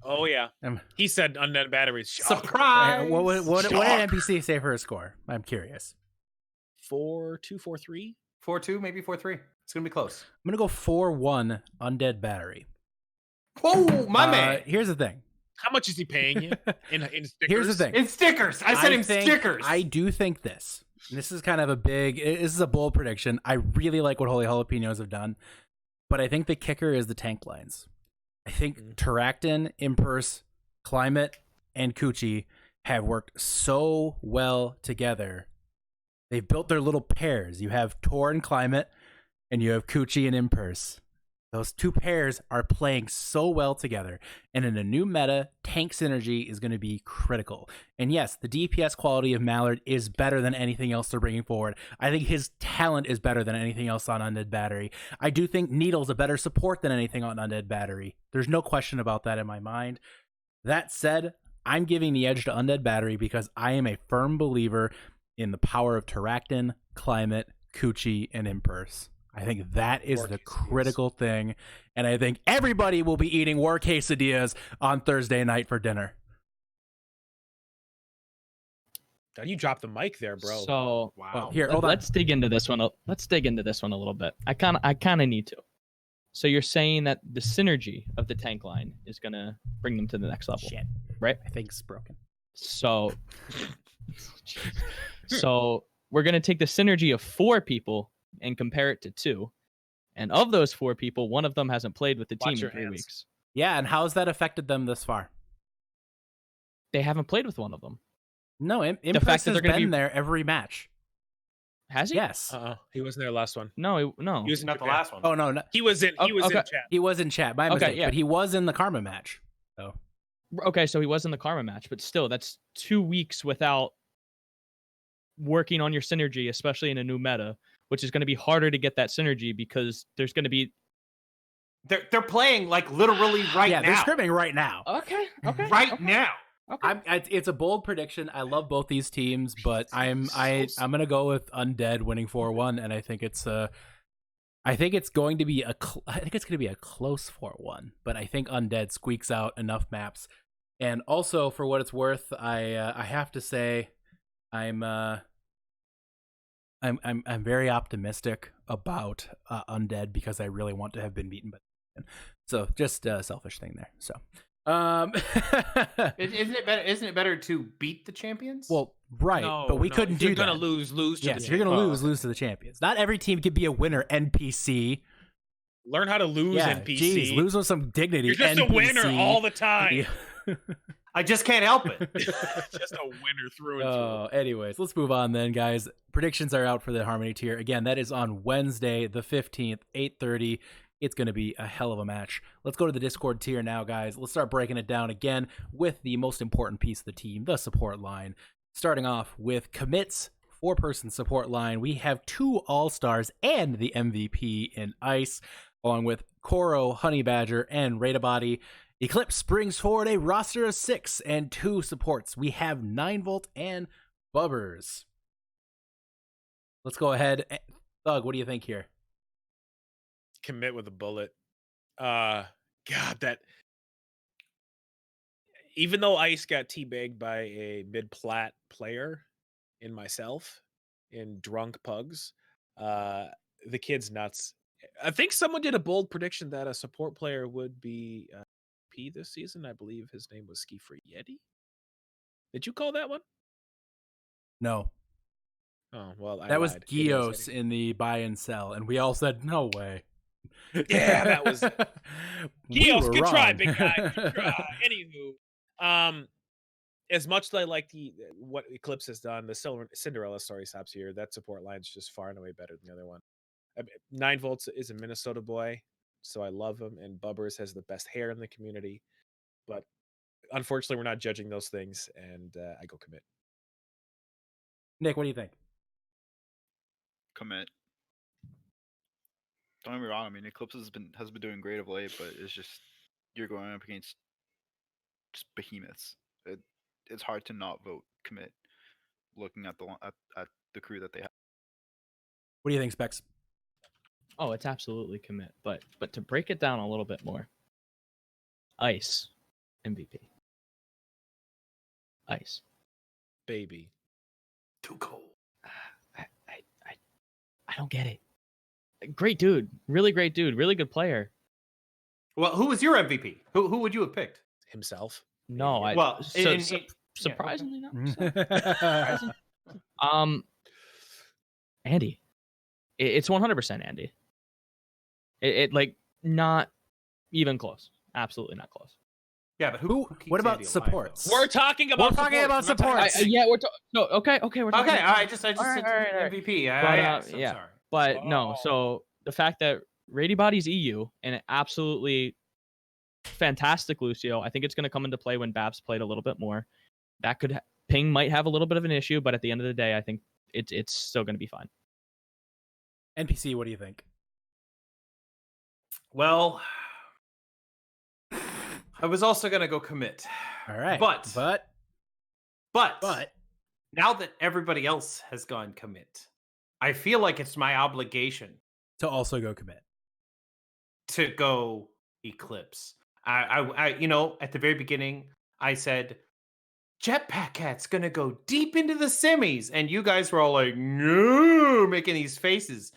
Oh yeah. He said Undead Batteries. Surprise! What did NPC say for a score? I'm curious. 4-2, 4-3? 4-2, maybe 4-3. It's going to be close. I'm going to go 4-1 Undead Battery. Oh, my man. Here's the thing. How much is he paying you in stickers? Here's the thing. In stickers. I said stickers. I do think this. This is kind of this is a bold prediction. I really like what Holy Jalapenos have done, but I think the kicker is the tank lines. I think Teractin, Impers, Climate, and Coochie have worked so well together. They've built their little pairs. You have Tor and Climate, and you have Coochie and Impers. Those two pairs are playing so well together. And in a new meta, tank synergy is going to be critical. And yes, the DPS quality of Mallard is better than anything else they're bringing forward. I think his talent is better than anything else on Undead Battery. I do think Needle's a better support than anything on Undead Battery. There's no question about that in my mind. That said, I'm giving the edge to Undead Battery because I am a firm believer in the power of Terractin, Climate, Coochie, and Impulse. I think that is the critical thing, and I think everybody will be eating war quesadillas on Thursday night for dinner. God, you dropped the mic there, bro. So wow. Here, hold on. Let's dig into this one. Let's dig into this one a little bit. I kind of need to. So you're saying that the synergy of the tank line is gonna bring them to the next level, right? I think it's broken. So, so we're gonna take the synergy of 4 people and compare it to 2, and of those 4 people, one of them hasn't played with the team in 3 weeks. Yeah, and how's that affected them this far? They haven't played with one of them. No, fact Impress that has they're gonna been be- there every match. Has he? Yes. He wasn't there last one. No, He was Not the Japan. last one. Oh no, He was in. He was in chat. He was in chat. My mistake. yeah. But he was in the Karma match. So Okay, so he was in the Karma match, but still, that's 2 weeks without working on your synergy, especially in a new meta, which is going to be harder to get that synergy because there's going to be. They're playing like literally right yeah, now. they're scrimming right now. Okay. Right now. Okay. It's a bold prediction. I love both these teams, but I'm gonna go with Undead winning 4-1, and I think it's going to be a close 4-1, but I think Undead squeaks out enough maps. And also, for what it's worth, I have to say, I'm very optimistic about Undead because I really want to have been beaten by. So just a selfish thing there. So. Isn't it better to beat the champions? Well, right, but we couldn't do that. You're gonna lose to yes, the you're gonna champions. lose to the champions. Not every team can be a winner. NPC. Learn how to lose, Yeah, NPC. geez, lose with some dignity. You're just NPC. a winner all the time. I just can't help it. Just a winner through and through. Anyways, let's move on then, guys. Predictions are out for the Harmony tier. Again, that is on Wednesday, the 15th, 8:30. It's going to be a hell of a match. Let's go to the Discord tier now, guys. Let's start breaking it down again with the most important piece of the team, the support line. Starting off with Commits, 4-person support line. We have 2 All-Stars and the MVP in Ice, along with Koro, Honey Badger, and Raidabody. Eclipse brings forward a roster of 6 and 2 supports. We have 9Volt and Bubbers. Let's go ahead. Thug, what do you think here? Commit with a bullet. God, that. Even though Ice got teabagged by a mid-plat player in myself, in Drunk Pugs, the kid's nuts. I think someone did a bold prediction that a support player would be P this season. I believe his name was Ski Free Yeti. Did you call that one? No. Oh, well, I that was lied. It Gios in the buy and sell, and we all said, no way. Yeah, that was We Gios. were Good wrong. try, big guy. Good try. Anywho, as much as I like what Eclipse has done, the Cinderella story stops here. That support line's just far and away better than the other one. 9Volts is a Minnesota boy, so I love him, and Bubbers has the best hair in the community. But unfortunately, we're not judging those things, and I go Commit. Nick, what do you think? Commit. Don't get me wrong. I mean, Eclipse has been doing great of late, but it's just you're going up against just behemoths. It's hard to not vote Commit, looking at the crew that they have. What do you think, Specs? Oh, it's absolutely Commit, but to break it down a little bit more, Ice MVP. Ice, baby. Too cold. I don't get it. Great dude, really great dude, really good player. Well, who was your MVP? Who would you have picked? Himself. No, surprisingly not. Surprising. Andy, it's 100% Andy. It like not even close. Absolutely not close. Yeah, but who keeps what about Andy alive, supports? though? We're talking about supports. Yeah, we're okay. We're talking. Okay, I just said All right. MVP. But, I'm yeah, sorry. but no. So the fact that Rady Body's EU and an absolutely fantastic Lucio. I think it's going to come into play when Babs played a little bit more. That could Ping might have a little bit of an issue, but at the end of the day, I think it's still going to be fine. NPC, what do you think? Well, I was also gonna go commit. All right, but but now that everybody else has gone commit, I feel like it's my obligation to also go commit. To go Eclipse. I you know, at the very beginning, I said Jetpack Cat's gonna go deep into the semis, and you guys were all like, no, making these faces.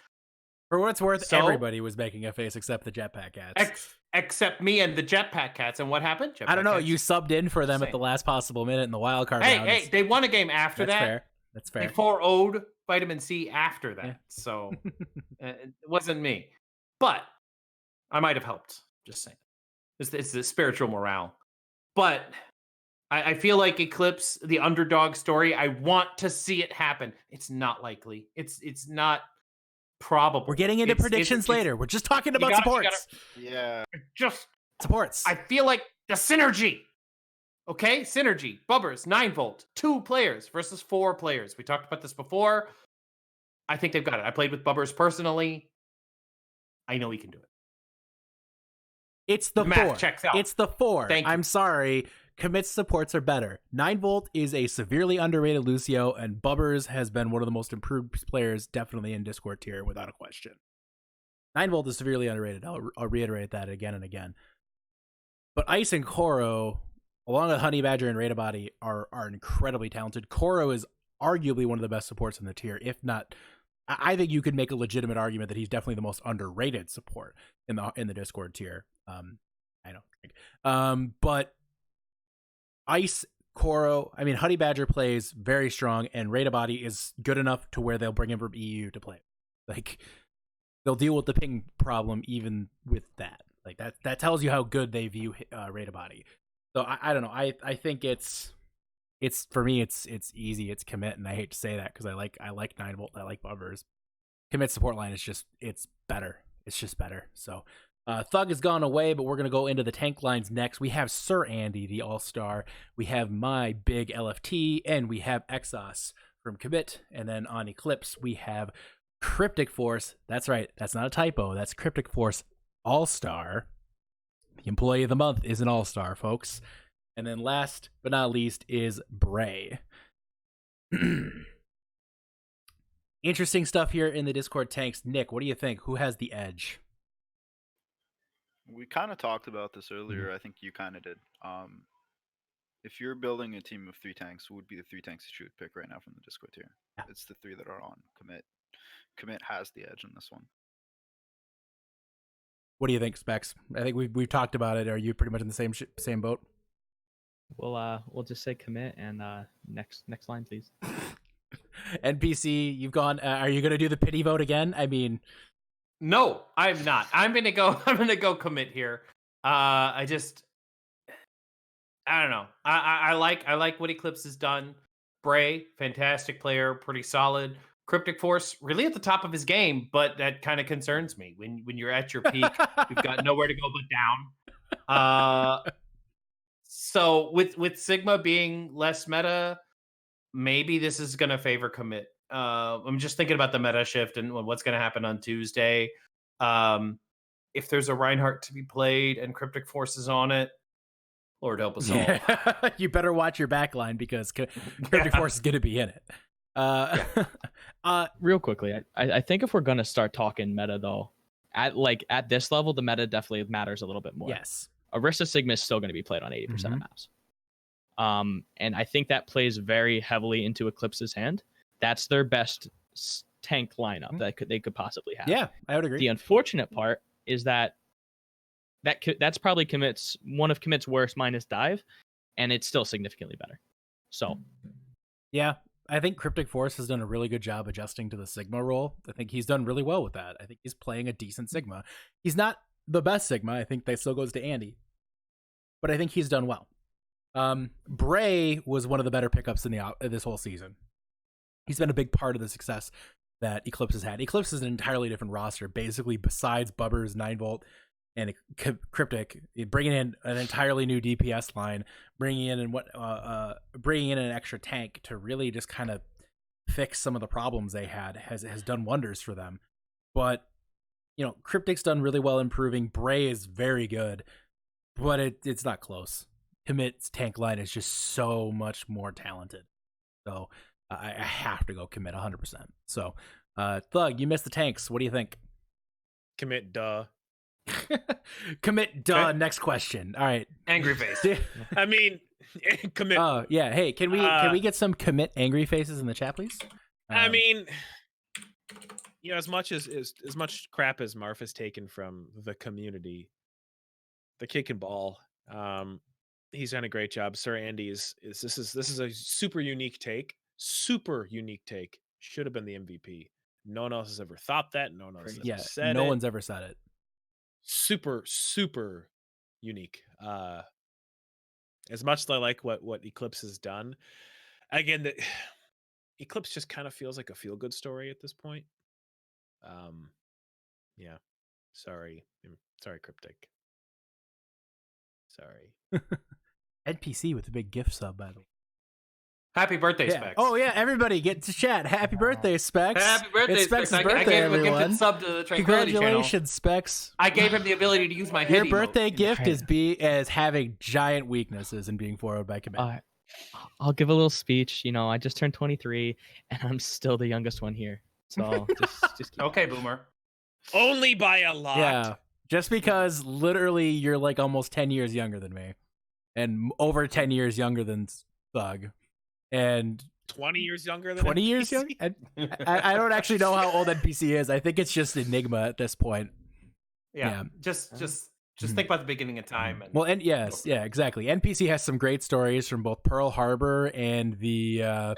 For what it's worth, So- everybody was making a face except the Jetpack Cats. Except me and the Jetpack Cats. And what happened? I don't know. Jetpack You Cats- subbed in for them at Same. the last possible minute in the wild card Hey, round. hey, they won a game after That's that. fair. That's fair. They 4-0'd Vitamin C after that. Yeah. So it wasn't me. But I might have helped. Just saying. It's the spiritual morale. But I feel like Eclipse, the underdog story, I want to see it happen. It's not likely. It's not probable. We're getting into predictions later. We're just talking about supports. Yeah. Just supports. I feel like the synergy. Okay, synergy. Bubbers, 9-volt, 2 players versus 4 players. We talked about this before. I think they've got it. I played with Bubbers personally. I know he can do it. It's the math 4. checks out. It's the 4. Thank you. I'm sorry. Commit supports are better. 9-volt is a severely underrated Lucio, and Bubbers has been one of the most improved players, definitely in Discord tier, without a question. 9-volt is severely underrated. I'll reiterate that again and again. But Ice and Koro, along with Honey Badger and Radabody, are incredibly talented. Koro is arguably one of the best supports in the tier, if not. I think you could make a legitimate argument that he's definitely the most underrated support in the Discord tier. I don't think. But Ice, Koro, I mean, Honey Badger plays very strong, and Radabody is good enough to where they'll bring him from EU to play. Like, they'll deal with the ping problem even with that. Like, that tells you how good they view Radabody. So I don't know. I think it's for me it's easy. It's commit, and I hate to say that because I like 9-volt. I like Bubbers. Commit support line is just it's better. It's just better. So Thug has gone away, but we're gonna go into the tank lines next. We have Sir Andy, the All-Star. We have my big LFT, and we have Exos from Commit. And then on Eclipse, we have Cryptic Force. That's right. That's not a typo. That's Cryptic Force All-Star. The employee of the month is an All-Star, folks. And then last but not least is Bray. Interesting stuff here in the Discord tanks. Nick, what do you think? Who has the edge? We kind of talked about this earlier. I think you kind of did. If you're building a team of 3 tanks, who would be the 3 tanks that you would pick right now from the Discord tier? Yeah. It's the 3 that are on Commit. Commit has the edge in this one. What do you think, Specs? I think we've talked about it. Are you pretty much in the same boat? We'll just say commit and next line, please. NPC, you've gone. Are you going to do the pity vote again? I mean, no, I'm not. I'm gonna go commit here. I don't know. I like what Eclipse has done. Bray, fantastic player, pretty solid. Cryptic Force, really at the top of his game, but that kind of concerns me. When you're at your peak, you've got nowhere to go but down. So with Sigma being less meta, maybe this is going to favor commit. I'm just thinking about the meta shift and what's going to happen on Tuesday. If there's a Reinhardt to be played and Cryptic Force is on it, Lord help us all. You better watch your backline because Cryptic Force is going to be in it. Real quickly, I think if we're going to start talking meta, though, at this level, the meta definitely matters a little bit more. Yes. Arista Sigma is still going to be played on 80% of maps. And I think that plays very heavily into Eclipse's hand. That's their best tank lineup that they could possibly have. Yeah, I would agree. The unfortunate part is that's probably one of Commit's worst minus dive, and it's still significantly better. So, yeah, I think Cryptic Force has done a really good job adjusting to the Sigma role. I think he's done really well with that. I think he's playing a decent Sigma. He's not the best Sigma. I think that still goes to Andy, but I think he's done well. Bray was one of the better pickups in this whole season. He's been a big part of the success that Eclipse has had. Eclipse is an entirely different roster, basically, besides Bubbers, 9-Volt, and Cryptic, bringing in an entirely new DPS line, bringing in an extra tank to really just kind of fix some of the problems they had has done wonders for them. But Cryptic's done really well improving. Bray is very good, but it's not close. Commit's tank line is just so much more talented. So I have to go Commit 100%. So Thug, you missed the tanks. What do you think? Commit, duh. Commit, duh. Okay. Next question. All right. Angry face. I mean, commit. Oh yeah. Hey, can we get some Commit angry faces in the chat, please? I mean, as much crap as Marf has taken from the community, the kid can ball. He's done a great job. Sir Andy this is a super unique take. Super unique take. Should have been the MVP. No one else has ever thought that. No one else has ever said no it. one's ever said it. Super, super unique. As much as I like what Eclipse has done, again, the Eclipse just kind of feels like a feel-good story at this point. Yeah. Sorry, Cryptic. Sorry. NPC with a big gift sub, by the way. Happy birthday, Yeah. Specs. Oh yeah, everybody get to chat. Happy birthday, Specs. Happy birthday, It's Specs' Specs. birthday, I gave him a everyone. gifted sub to the Tranquility channel. Congratulations, Specs. I gave him the ability to use my Your head birthday emote. gift is having giant weaknesses and being forwarded by Commit. I'll give a little speech. I just turned 23, and I'm still the youngest one here. So just keep Okay, Boomer. Only by a lot. Yeah, just because literally you're like almost 10 years younger than me, and over 10 years younger than Thug, and 20 years younger than 20 years NPC? younger. I don't actually know how old NPC is. I think it's just Enigma at this point. Yeah. Just think about the beginning of time. And Well, and yes, yeah, exactly. NPC has some great stories from both Pearl Harbor and the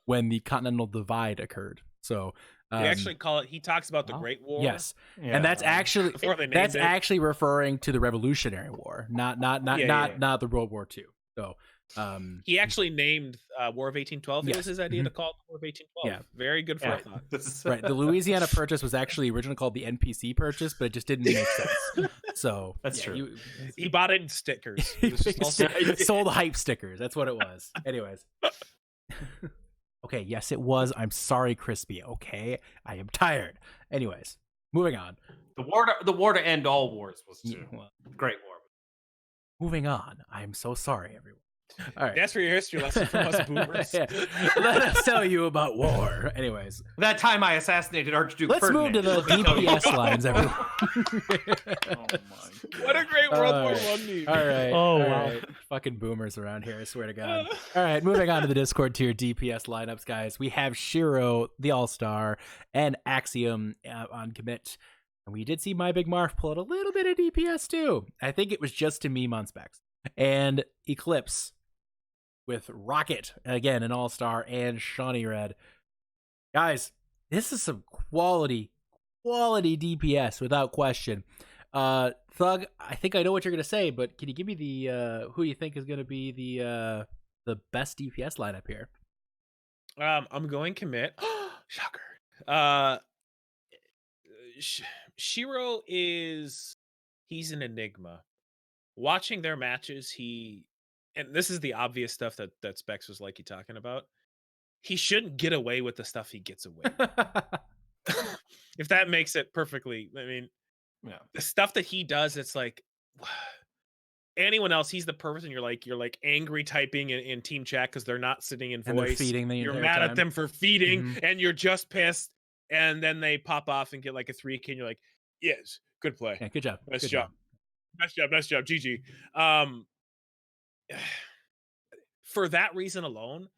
when the Continental Divide occurred. So They actually call it. He talks about the Great War. yes, and that's actually Before they named that's it. actually referring to the Revolutionary War, not the World War II. So He actually named War of 1812. It Yes. was his idea Mhm. to call it War of 1812. Yeah. Very good Yeah. forethought. right, the Louisiana Purchase was actually originally called the NPC Purchase, but it just didn't make sense. So That's true. He bought it in stickers. He It was just also- sold hype stickers. That's what it was. Anyways. Okay, yes, it was. I'm sorry, Crispy. Okay, I am tired. Anyways, moving on. The war to end all wars was Yeah, a well, great war. moving on. I'm so sorry, everyone. All right. That's for your history lesson from us boomers. Yeah. Let us tell you about war. Anyways, That time I assassinated Archduke let's Ferdinand. move to the Let me tell you. DPS lines, everyone. What a great World War Alright. One meme. All right. Oh, all wow. right. Fucking boomers around here, I swear to God. All right, moving on to the Discord tier DPS lineups, guys. We have Shiro, the All-Star, and Axiom on commit. And we did see My Big Marf pull out a little bit of DPS too. I think it was just to meme on Specs. And Eclipse with Rocket, again, an All-Star, and Shawnee Red. Guys, this is some quality DPS without question. Thug, I think I know what you're gonna say, but can you give me the who you think is gonna be the best DPS lineup here? I'm going commit. Shocker. Shiro he's an enigma. Watching their matches, and this is the obvious stuff that Specs was like you talking about. He shouldn't get away with the stuff he gets away with. If that makes it perfectly, I mean, Yeah. the stuff that he does, it's like anyone else, he's the person you're like angry typing in team chat because they're not sitting in And they're voice. feeding the You're entire mad time. at them for feeding, Mhm. and you're just pissed. And then they pop off and get like a 3K, and you're like, yes, good play. Yeah, good job. Nice Good job. Nice job. GG. For that reason alone,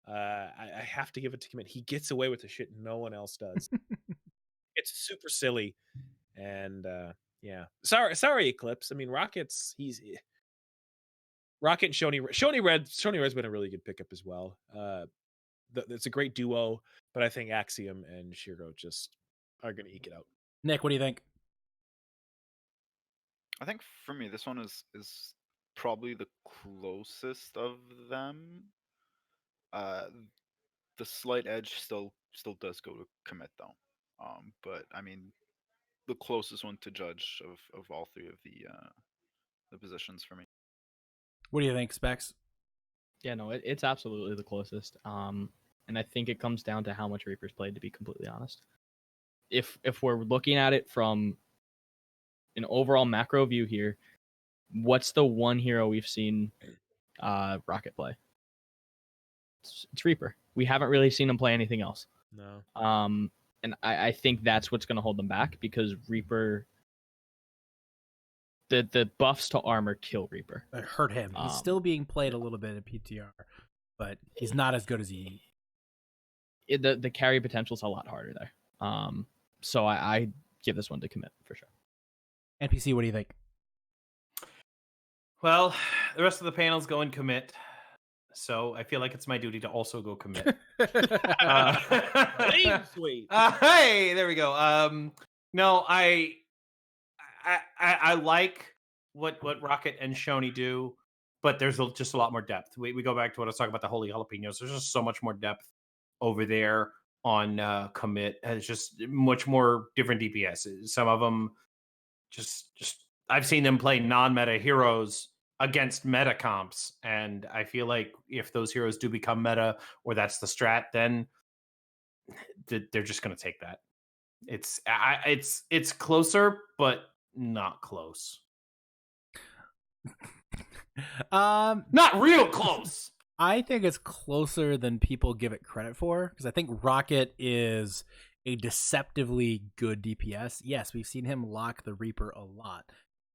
I have to give it to Commit. He gets away with the shit no one else does. It's super silly, and yeah. Sorry, Eclipse. I mean, Rocket's Rocket and Shoney Red's been a really good pickup as well. It's a great duo, but I think Axiom and Shiro just are going to eke it out. Nick, what do you think? I think for me, this one is probably the closest of them. The slight edge still still does go to commit though. But I mean, the closest one to judge of all three of the positions for me. What do you think, Specs? Yeah, no, it's absolutely the closest. And I think it comes down to how much Reaper's played, to be completely honest. If we're looking at it from an overall macro view here, what's the one hero we've seen Rocket play? It's Reaper. We haven't really seen him play anything else. No. And I think that's what's going to hold them back, because Reaper, the buffs to armor kill Reaper. It hurt him. He's still being played a little bit at PTR, but he's not as good as he. The carry potential is a lot harder there. So I give this one to commit for sure. NPC, what do you think? Well, the rest of the panel's going commit, so I feel like it's my duty to also go commit. Sweet. Hey, there we go. No, I like what Rocket and Shoney do, but there's just a lot more depth. We go back to what I was talking about, the holy jalapenos. There's just so much more depth over there on commit. It's just much more different DPS. Some of them just I've seen them play non-meta heroes against meta comps, and I feel like if those heroes do become meta, or that's the strat, then they're just going to take that. It's closer, but not close. Not real close. I think it's closer than people give it credit for, because I think Rocket is a deceptively good DPS. Yes, we've seen him lock the Reaper a lot.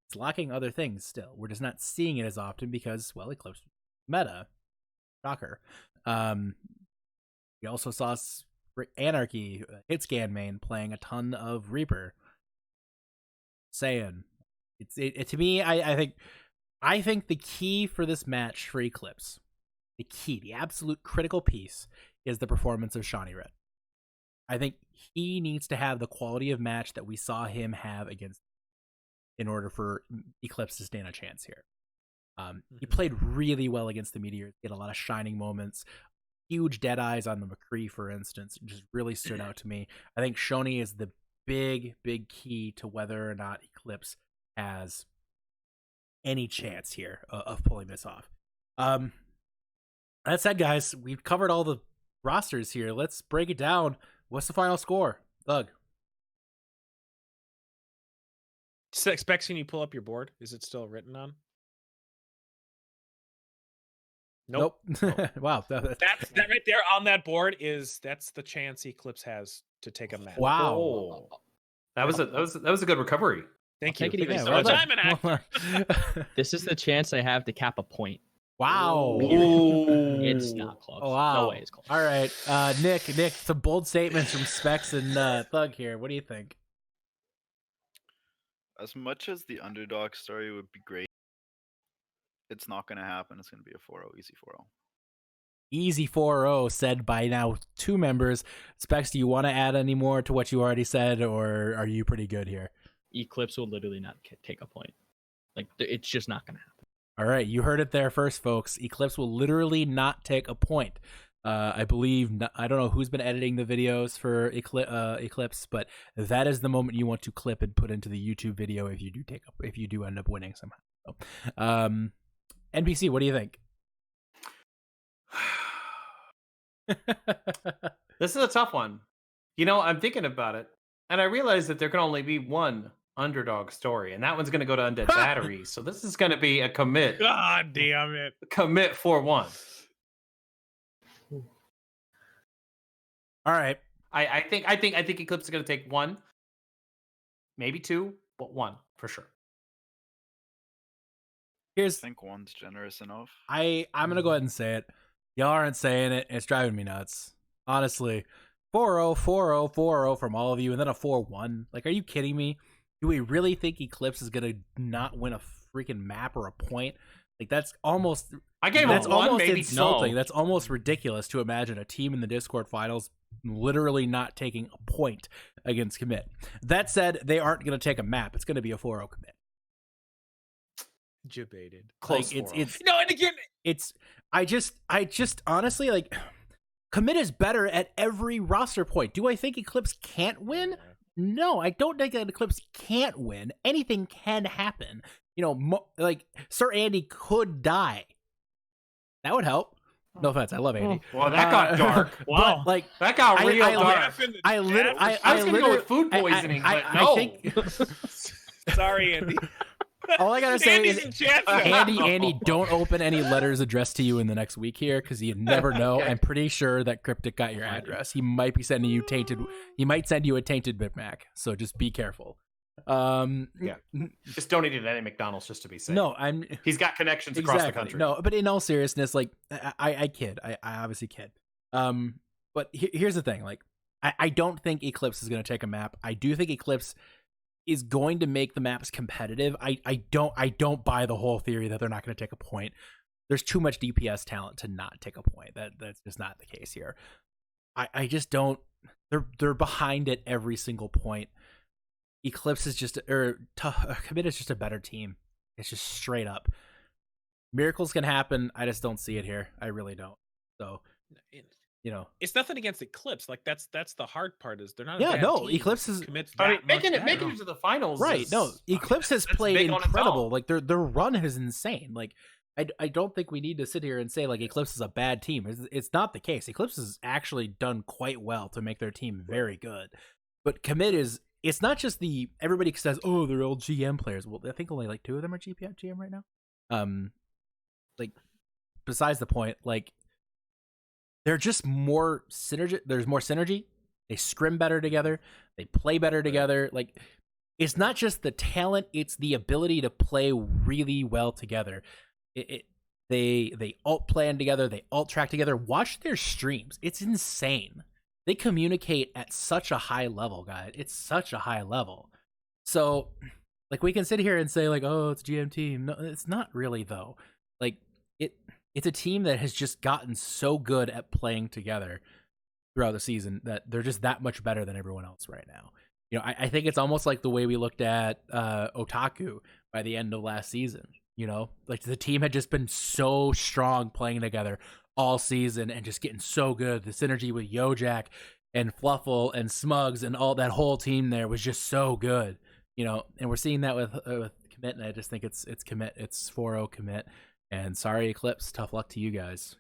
It's locking other things still. We're just not seeing it as often because, well, Eclipse meta. Shocker. We also saw Anarchy, Hitscan main, playing a ton of Reaper. Saying, to me, I think the key for this match for Eclipse, the absolute critical piece, is the performance of Shawnee Red. I think he needs to have the quality of match that we saw him have against, in order for Eclipse to stand a chance here. He played really well against the Meteors. He had a lot of shining moments. Huge dead eyes on the McCree, for instance, just really stood out to me. I think Shoney is the big key to whether or not Eclipse has any chance here of pulling this off. That said, guys, we've covered all the rosters here. Let's break it down. What's the final score, Doug? Specs, can you pull up your board? Is it still written on? Nope. Wow. That right there on that board that's the chance Eclipse has to take a match. Wow. Oh. That was a good recovery. Thank you. Take it easy. So much time and action. This is the chance I have to cap a point. Wow. Ooh. It's not close. Oh, wow. No way it's close. All right. Nick, some bold statements from Specs and Thug here. What do you think? As much as the underdog story would be great, it's not going to happen. It's going to be a 4-0, easy 4-0. Easy 4-0 said by now 2 members. Specs, do you want to add any more to what you already said, or are you pretty good here? Eclipse will literally not take a point. Like, it's just not going to happen. All right, you heard it there first, folks. Eclipse will literally not take a point. I believe, I don't know who's been editing the videos for Eclipse, but that is the moment you want to clip and put into the YouTube video if you do end up winning somehow. So, NPC, what do you think? This is a tough one. You know, I'm thinking about it, and I realize that there can only be one underdog story, and that one's going to go to Undead Battery. So this is going to be a commit. God damn it! Commit 4-1. All right. I think Eclipse is going to take 1, maybe 2, but 1 for sure. I think 1's generous enough. I'm gonna go ahead and say it. Y'all aren't saying it. It's driving me nuts. Honestly. 4-0, 4-0, 4-0 from all of you, and then a 4-1. Like, are you kidding me? Do we really think Eclipse is gonna not win a freaking map or a point? Like, that's almost maybe insulting. no. That's almost ridiculous to imagine a team in the Discord finals literally not taking a point against commit. That said, they aren't gonna take a map. It's gonna be a 4-0 commit. Debated. Close. Like, it's no, and again, I just honestly, like, Commit is better at every roster point. Do I think Eclipse can't win? No, I don't think that Eclipse can't win. Anything can happen. You know, like Sir Andy could die. That would help. No offense, I love Andy. Well, that got dark. Wow. But, like, That got real dark. I was gonna go with food poisoning, but no. I think Sorry, Andy. all I gotta say Andy's is, in chat. Andy, don't open any letters addressed to you in the next week here, because you never know. I'm pretty sure that Cryptic got your address. He might be sending you tainted. He might send you a tainted Bitmac. So just be careful. Yeah, just donate it at any McDonald's just to be safe. No, he's got connections across the country. No, but in all seriousness, like I kid. I obviously kid. But here's the thing. Like, I don't think Eclipse is going to take a map. I do think Eclipse is going to make the maps competitive. I don't buy the whole theory that they're not going to take a point. There's too much DPS talent to not take a point. That's just not the case here. I just don't. They're behind at every single point. Eclipse is just, Commit is just a better team. It's just straight up. Miracles can happen. I just don't see it here. I really don't. So, you know, it's nothing against Eclipse. Like that's the hard part is they're not. Yeah, a bad no, team. Eclipse is making it to the finals. Right. No, Eclipse has played big on its incredible. own. Like their run is insane. Like I don't think we need to sit here and say like Eclipse is a bad team. It's not the case. Eclipse has actually done quite well to make their team very good. But Commit is. It's not just everybody says, oh, they're all GM players. Well, I think only like 2 of them are GM right now. Like, besides the point, like, they're just more synergy. There's more synergy. They scrim better together. They play better together. Like, it's not just the talent; it's the ability to play really well together. They alt plan together. They alt track together. Watch their streams. It's insane. They communicate at such a high level, guys. It's such a high level. So, like, we can sit here and say, like, oh, it's GM team. No, it's not really, though. Like, it's a team that has just gotten so good at playing together throughout the season that they're just that much better than everyone else right now. You know, I think it's almost like the way we looked at Otaku by the end of last season. You know, like the team had just been so strong playing together all season and just getting so good. The synergy with Yojak and Fluffle and Smugs and all that whole team there was just so good, you know, and we're seeing that with Commit, and I just think it's Commit. It's 4-0 Commit, and sorry Eclipse, tough luck to you guys.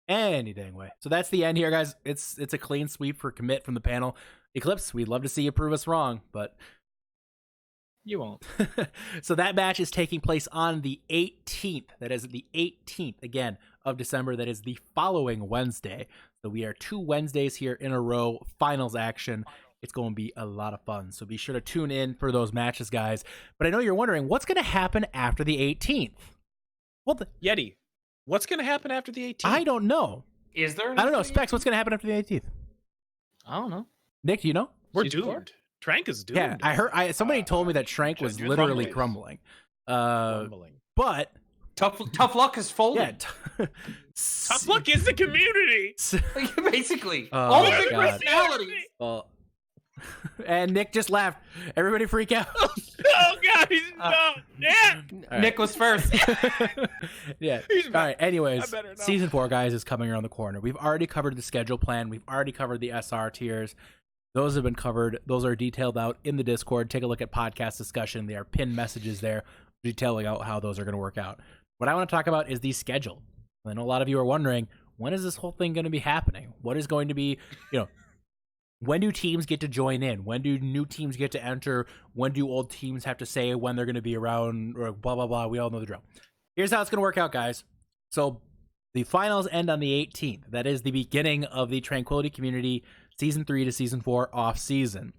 Any dang way. So that's the end here, guys. It's a clean sweep for Commit from the panel. Eclipse, we'd love to see you prove us wrong, but you won't. So that match is taking place on the 18th. That is the 18th, again, of December. That is the following Wednesday. So we are 2 Wednesdays here in a row. Finals action. It's going to be a lot of fun. So be sure to tune in for those matches, guys. But I know you're wondering, what's going to happen after the 18th? Well, Yeti, what's going to happen after the 18th? I don't know. Is there? I don't know. Specs, what's going to happen after the 18th? I don't know. Nick, do you know? We're doomed. Trank is doomed. Yeah, I heard. Somebody told me that Trank was literally crumbling. But tough luck is folding. Yeah, tough luck is the community. Basically, all the big personalities. Well, and Nick just laughed. Everybody freak out. Oh God, he's Nick. Right. Nick was first. Yeah. All right. Anyways, season 4, guys, is coming around the corner. We've already covered the schedule plan. We've already covered the SR tiers. Those have been covered. Those are detailed out in the Discord. Take a look at podcast discussion. There are pinned messages there detailing out how those are going to work out. What I want to talk about is the schedule. I know a lot of you are wondering, when is this whole thing going to be happening? What is going to be, when do teams get to join in? When do new teams get to enter? When do old teams have to say when they're going to be around, or blah, blah, blah. We all know the drill. Here's how it's going to work out, guys. So the finals end on the 18th. That is the beginning of the Tranquility Community Season 3 to Season 4 off-season.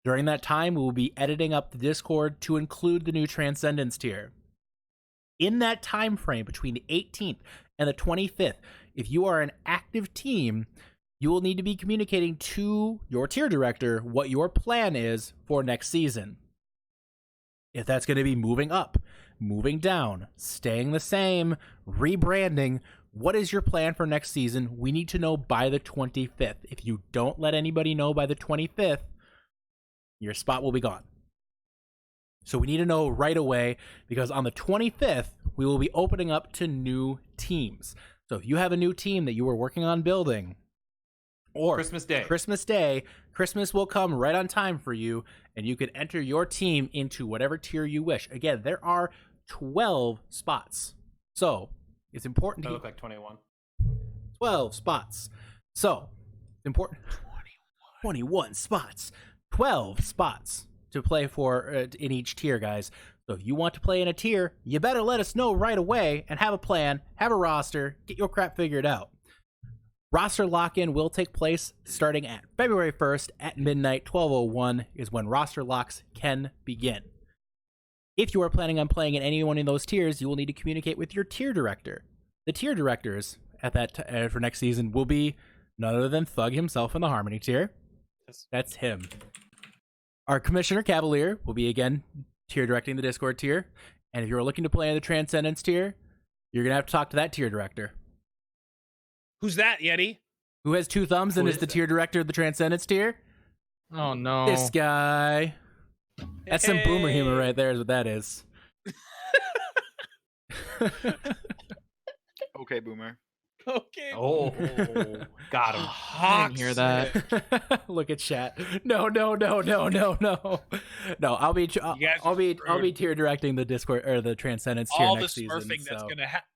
During that time, we will be editing up the Discord to include the new Transcendence tier. In that time frame between the 18th and the 25th, if you are an active team, you will need to be communicating to your tier director what your plan is for next season. If that's going to be moving up, moving down, staying the same, rebranding, what is your plan for next season? We need to know by the 25th. If you don't let anybody know by the 25th, your spot will be gone. So we need to know right away, because on the 25th, we will be opening up to new teams. So if you have a new team that you were working on building, or Christmas Day. Christmas will come right on time for you, and you can enter your team into whatever tier you wish. Again, there are 12 spots. So it's important That to look like 21. 12 spots. So important. 21 spots. 12 spots to play for in each tier, guys. So if you want to play in a tier, you better let us know right away and have a plan, have a roster, get your crap figured out. Roster lock-in will take place starting at February 1st at midnight. 12:01 is when roster locks can begin. If you are planning on playing in any one of those tiers, you will need to communicate with your tier director. The tier directors at that for next season will be none other than Thug himself in the Harmony tier. That's him. Our Commissioner Cavalier will be again tier directing the Discord tier. And if you're looking to play in the Transcendence tier, you're going to have to talk to that tier director. Who's that, Yeti? Who has two thumbs and is the tier director of the Transcendence tier? Oh, no. This guy. That's some boomer humor right there is what that is. Okay, boomer. Okay. Oh, got him. I didn't hear that. Look at chat. No. No, I'll be tier directing the Discord or the Transcendence tier All next the season. smurfing that's gonna happen.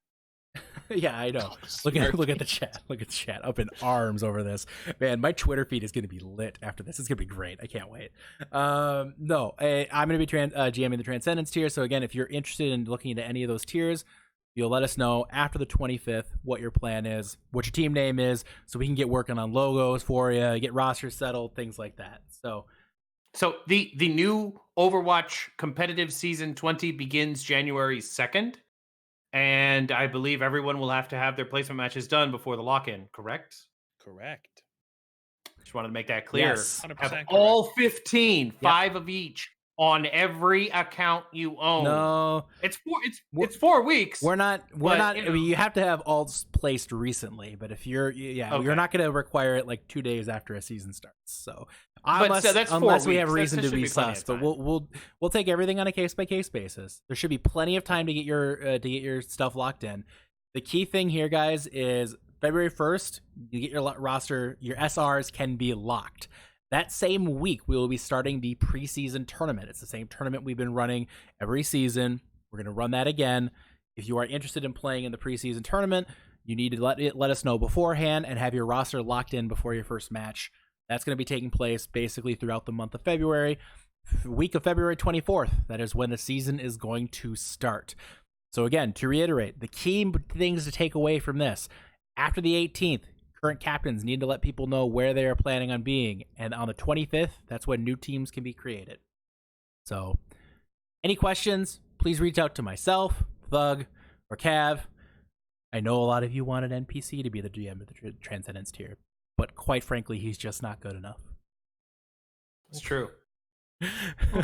Yeah, I know. Look at the chat. Look at the chat up in arms over this. Man, my Twitter feed is going to be lit after this. It's going to be great. I can't wait. I'm going to be GMing the Transcendence tier. So again, if you're interested in looking into any of those tiers, you'll let us know after the 25th what your plan is, what your team name is, so we can get working on logos for you, get rosters settled, things like that. So the new Overwatch competitive season 20 begins January 2nd. And I believe everyone will have to have their placement matches done before the lock-in, correct? Correct. Just wanted to make that clear. Yes. 100% Have correct. all 15, 5 of each, on every account you own. no, It's 4 weeks. we're not. But, you know. I mean, you have to have alts placed recently, but if you're, Okay. you're not going to require it like 2 days after a season starts. So But so that's 4 unless we have weeks. reason That to should be be plenty sus, of but time. we'll take everything on a case by case basis. There should be plenty of time to get your stuff locked in. The key thing here, guys, is February 1st. You get your roster. Your SRs can be locked. That same week, we will be starting the preseason tournament. It's the same tournament we've been running every season. We're going to run that again. If you are interested in playing in the preseason tournament, you need to let us know beforehand and have your roster locked in before your first match. That's going to be taking place basically throughout the month of February. Week of February 24th, that is when the season is going to start. So again, to reiterate, the key things to take away from this, after the 18th, current captains need to let people know where they are planning on being. And on the 25th, that's when new teams can be created. So any questions, please reach out to myself, Thug, or Cav. I know a lot of you wanted NPC to be the GM of the Transcendence tier, but quite frankly, he's just not good enough. It's true.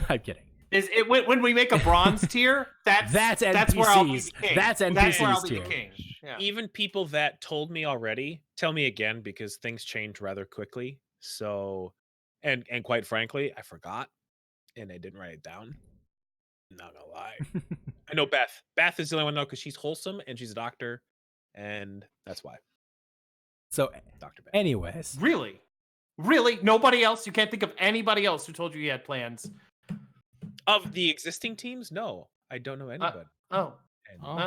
I'm kidding. Is it when we make a bronze tier? That's NPCs. where I'll be the king. That's That's where I'll NPCs be the tier. king. Yeah. Even people that told me already, tell me again because things change rather quickly. So, and quite frankly, I forgot and I didn't write it down. I'm not gonna lie. I know Beth. Beth is the only one though because she's wholesome and she's a doctor, and that's why. So, Dr. Beth. anyways, Really? Nobody else? You can't think of anybody else who told you he had plans? Of the existing teams, no, I don't know anybody. Oh.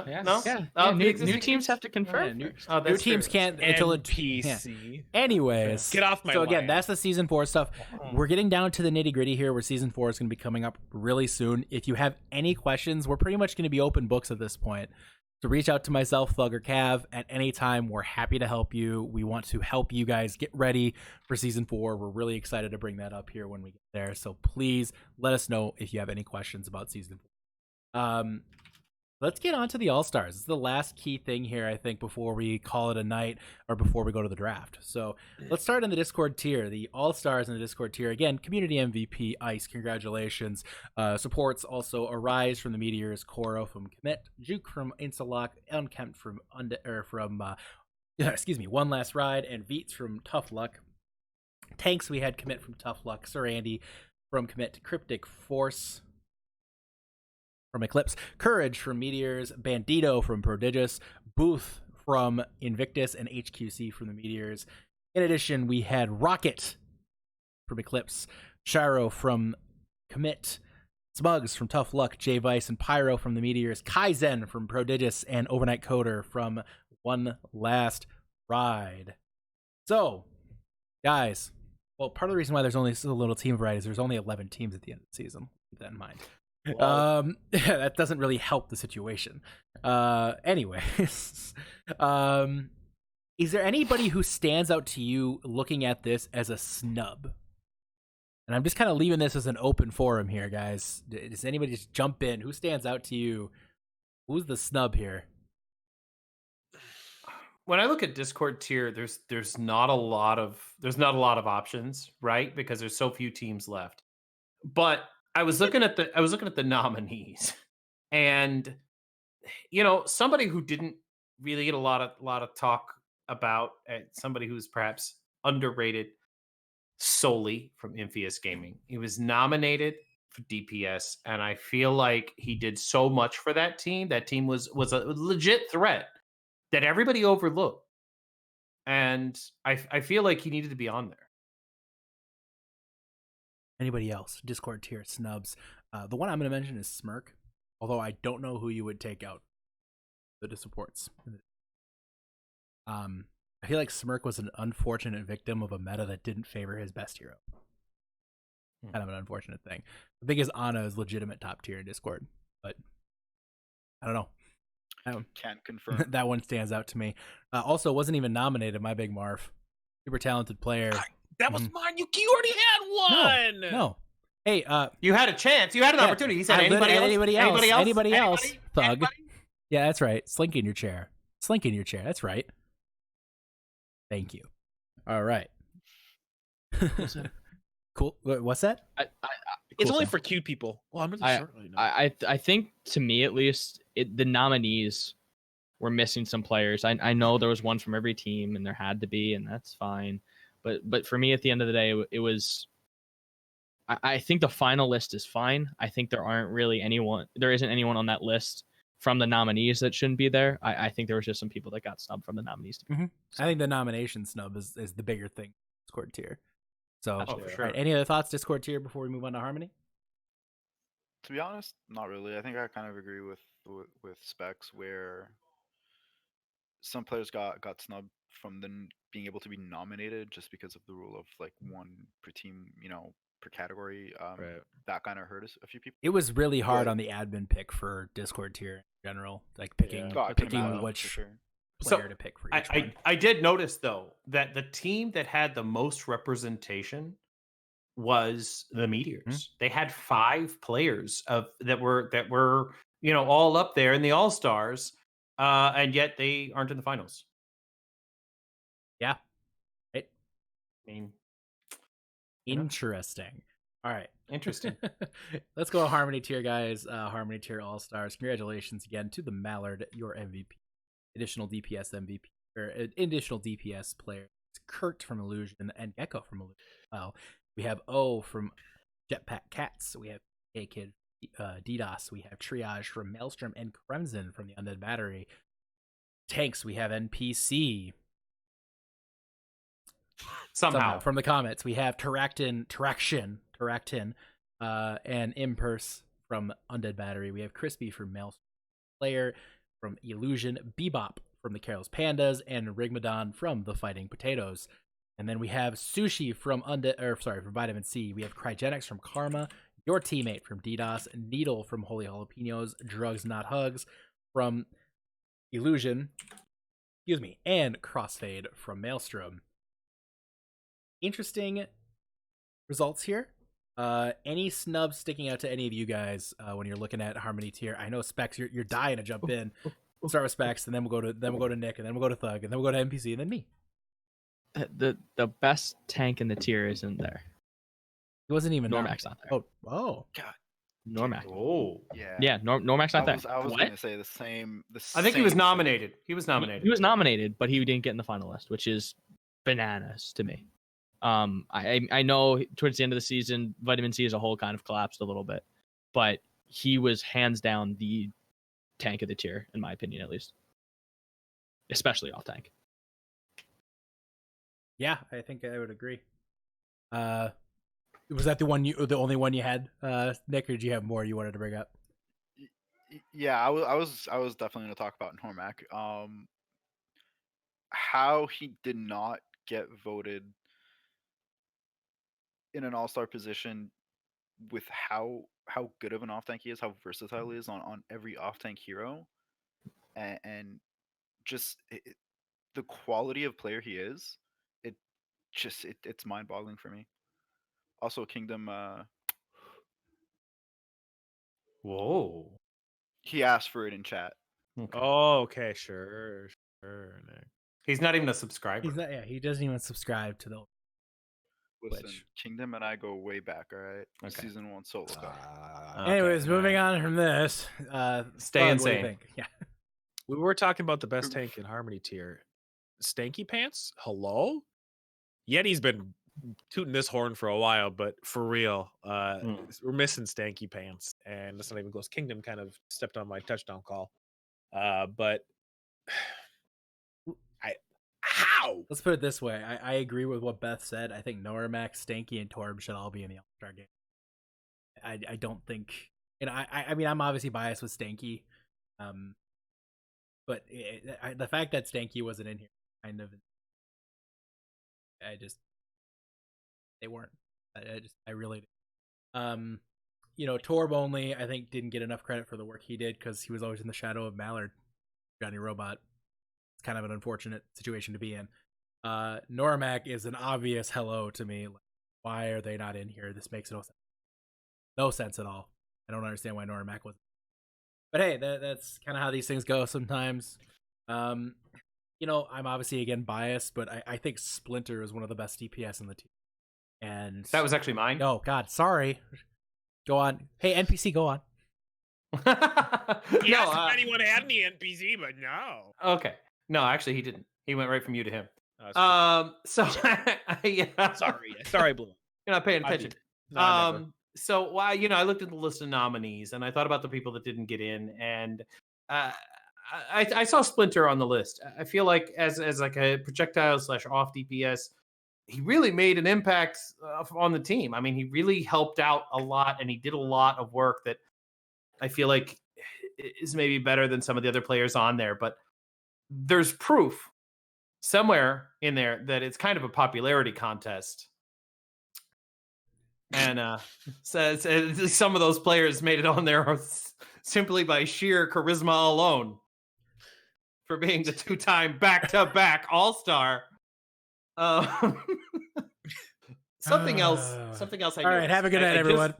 Yeah. No? Yeah. Oh, New existing teams have to confirm. new, first. Oh, new that's teams true. can't until it. NPC. Anyways, Get off my So again, line. that's the season 4 stuff. We're getting down to the nitty gritty here, where season 4 is going to be coming up really soon. If you have any questions, we're pretty much going to be open books at this point. So reach out to myself, Thug, or Cav at any time. We're happy to help you. We want to help you guys get ready for season 4. We're really excited to bring that up here when we get there. So please let us know if you have any questions about season 4. Let's get on to the All-Stars. It's the last key thing here, I think, before we call it a night or before we go to the draft. So let's start in the Discord tier. The All-Stars in the Discord tier. Again, Community MVP, Ice, congratulations. Supports also Arise from the Meteors, Koro from Commit, Juke from Insalok, Unkempt from One Last Ride, and Veets from Tough Luck. Tanks, we had Commit from Tough Luck, Sir Andy from Commit, Cryptic Force from Eclipse, Courage from Meteors, Bandito from Prodigious, Booth from Invictus and HQC from the Meteors. In addition, we had Rocket from Eclipse, Shiro from Commit, Smugs from Tough Luck, J Vice and Pyro from the Meteors, Kaizen from Prodigious, and Overnight Coder from One Last Ride. So, guys, well, part of the reason why there's only so little team variety is there's only 11 teams at the end of the season. Keep that in mind. That doesn't really help the situation. Anyways, is there anybody who stands out to you looking at this as a snub? And I'm just kind of leaving this as an open forum here, guys. Does anybody just jump in? Who stands out to you? Who's the snub here? When I look at Discord tier, there's not a lot of options, right? Because there's so few teams left. But I was looking at the nominees, and somebody who didn't really get a lot of talk about, somebody who's perhaps underrated solely from Infamous Gaming. He was nominated for DPS, and I feel like he did so much for that team. That team was a legit threat that everybody overlooked, and I feel like he needed to be on there. Anybody else? Discord tier snubs. The one I'm going to mention is Smirk, although I don't know who you would take out the supports. I feel like Smirk was an unfortunate victim of a meta that didn't favor his best hero. Kind of an unfortunate thing. I think his Ana is legitimate top tier in Discord, but I don't know. Can't confirm. That one stands out to me. Also, wasn't even nominated. My big Marv, super talented player. That was mine. You already had one. No. Hey, you had a chance. You had an opportunity. He said anybody else? Anybody else? Thug. Anybody? Yeah, that's right. Slink in your chair. Slink in your chair. That's right. Thank you. All right. Cool. What's that? It's only for cute people. Well, I'm really short right now. I think, to me at least, the nominees were missing some players. I know there was one from every team, and there had to be, and that's fine. But for me, at the end of the day, it was. I think the final list is fine. I think there isn't anyone on that list from the nominees that shouldn't be there. I think there was just some people that got snubbed from the nominees. Mm-hmm. So. I think the nomination snub is the bigger thing. Discord tier. So, for sure. Right, any other thoughts, Discord tier, before we move on to Harmony? To be honest, not really. I think I kind of agree with Specs, where some players got snubbed from them being able to be nominated just because of the rule of like one per team, per category. Right. That kind of hurt a few people. It was really hard on the admin pick for Discord tier in general, like picking which player to pick for each one. I did notice though that the team that had the most representation was the Meteors. Mm-hmm. They had 5 players that were all up there in the All-Stars, and yet they aren't in the finals. Yeah. Right. I mean, interesting. All right. Interesting. Let's go Harmony tier, guys. Harmony tier All-Stars. Congratulations again to the Mallard, your MVP. Additional DPS MVP, or additional DPS players. Kurt from Illusion and Gecko from Illusion. Well, we have O from Jetpack Cats. We have A-Kid, DDoS. We have Triage from Maelstrom and Crimson from the Undead Battery. Tanks, we have NPC. Somehow. From the comments, we have Traction, and Impulse from Undead Battery. We have Crispy from Maelstrom. Player from Illusion, Bebop from the Carol's Pandas, and Rigmadon from the Fighting Potatoes. And then we have Sushi from from Vitamin C. We have Cryogenics from Karma, Your Teammate from DDoS, Needle from Holy Jalapenos, Drugs Not Hugs from Illusion, and Crossfade from Maelstrom. Interesting results here. Any snubs sticking out to any of you guys when you're looking at Harmony tier? I know Specs, you're dying to jump in. We'll start with Specs, and then we'll go to Nick, and then we'll go to Thug, and then we'll go to NPC, and then me. The best tank in the tier isn't there. He wasn't even Normac's not there. Oh, God. Normac. Oh, yeah. Normac's not there. I was going to say the same. I think he was nominated. He was nominated, but he didn't get in the final list, which is bananas to me. I know towards the end of the season, Vitamin C as a whole kind of collapsed a little bit, but he was hands down the tank of the tier, in my opinion, at least. especially off tank. Yeah, I think I would agree. Was that the only one you had, Nick, or did you have more you wanted to bring up? Yeah, I was definitely going to talk about Normac. How he did not get voted in an all-star position with how good of an off tank he is, how versatile he is on every off tank hero, and just the quality of player he is, it's mind boggling for me. Also, Kingdom. Whoa. He asked for it in chat. Okay. Oh, okay, sure, Nick. He's not even a subscriber. He's not. Yeah, he doesn't even subscribe to the. Listen, Which- Kingdom and I go way back. All right, Okay. Season 1 solo cup. Anyways, moving on from this. Stay Thug, what do you insane. think? Yeah. We were talking about the best tank in Harmony tier. Stanky Pants? Hello? Yeti's been tooting this horn for a while, but for real, we're missing Stanky Pants. And that's not even close. Kingdom kind of stepped on my touchdown call. But how? Let's put it this way. I agree with what Beth said. I think Normac, Stanky, and Torb should all be in the All-Star game. I don't think, and I mean, I'm obviously biased with Stanky, but the fact that Stanky wasn't in here, kind of, they weren't. I really, Torb only, I think, didn't get enough credit for the work he did because he was always in the shadow of Mallard, Johnny Robot. It's kind of an unfortunate situation to be in. Normac is an obvious hello to me. Like, why are they not in here? This makes no sense. No sense at all. I don't understand why Normac was. But hey, that's kind of how these things go sometimes. I'm obviously again biased, but I think Splinter is one of the best DPS in the team. And that was actually mine. Oh God, sorry. Go on. Hey, NPC, go on. Yes, if anyone had any NPC, but no. Okay. No, actually, he didn't. He went right from you to him. So sorry, Blue. You're not paying attention. So I looked at the list of nominees and I thought about the people that didn't get in, and I saw Splinter on the list. I feel like as like a projectile / off DPS, he really made an impact on the team. I mean, he really helped out a lot, and he did a lot of work that I feel like is maybe better than some of the other players on there. But there's proof somewhere in there that it's kind of a popularity contest. And so some of those players made it on there simply by sheer charisma alone for being the 2-time back-to-back All-Star. Something else. All right, have a good night, everyone.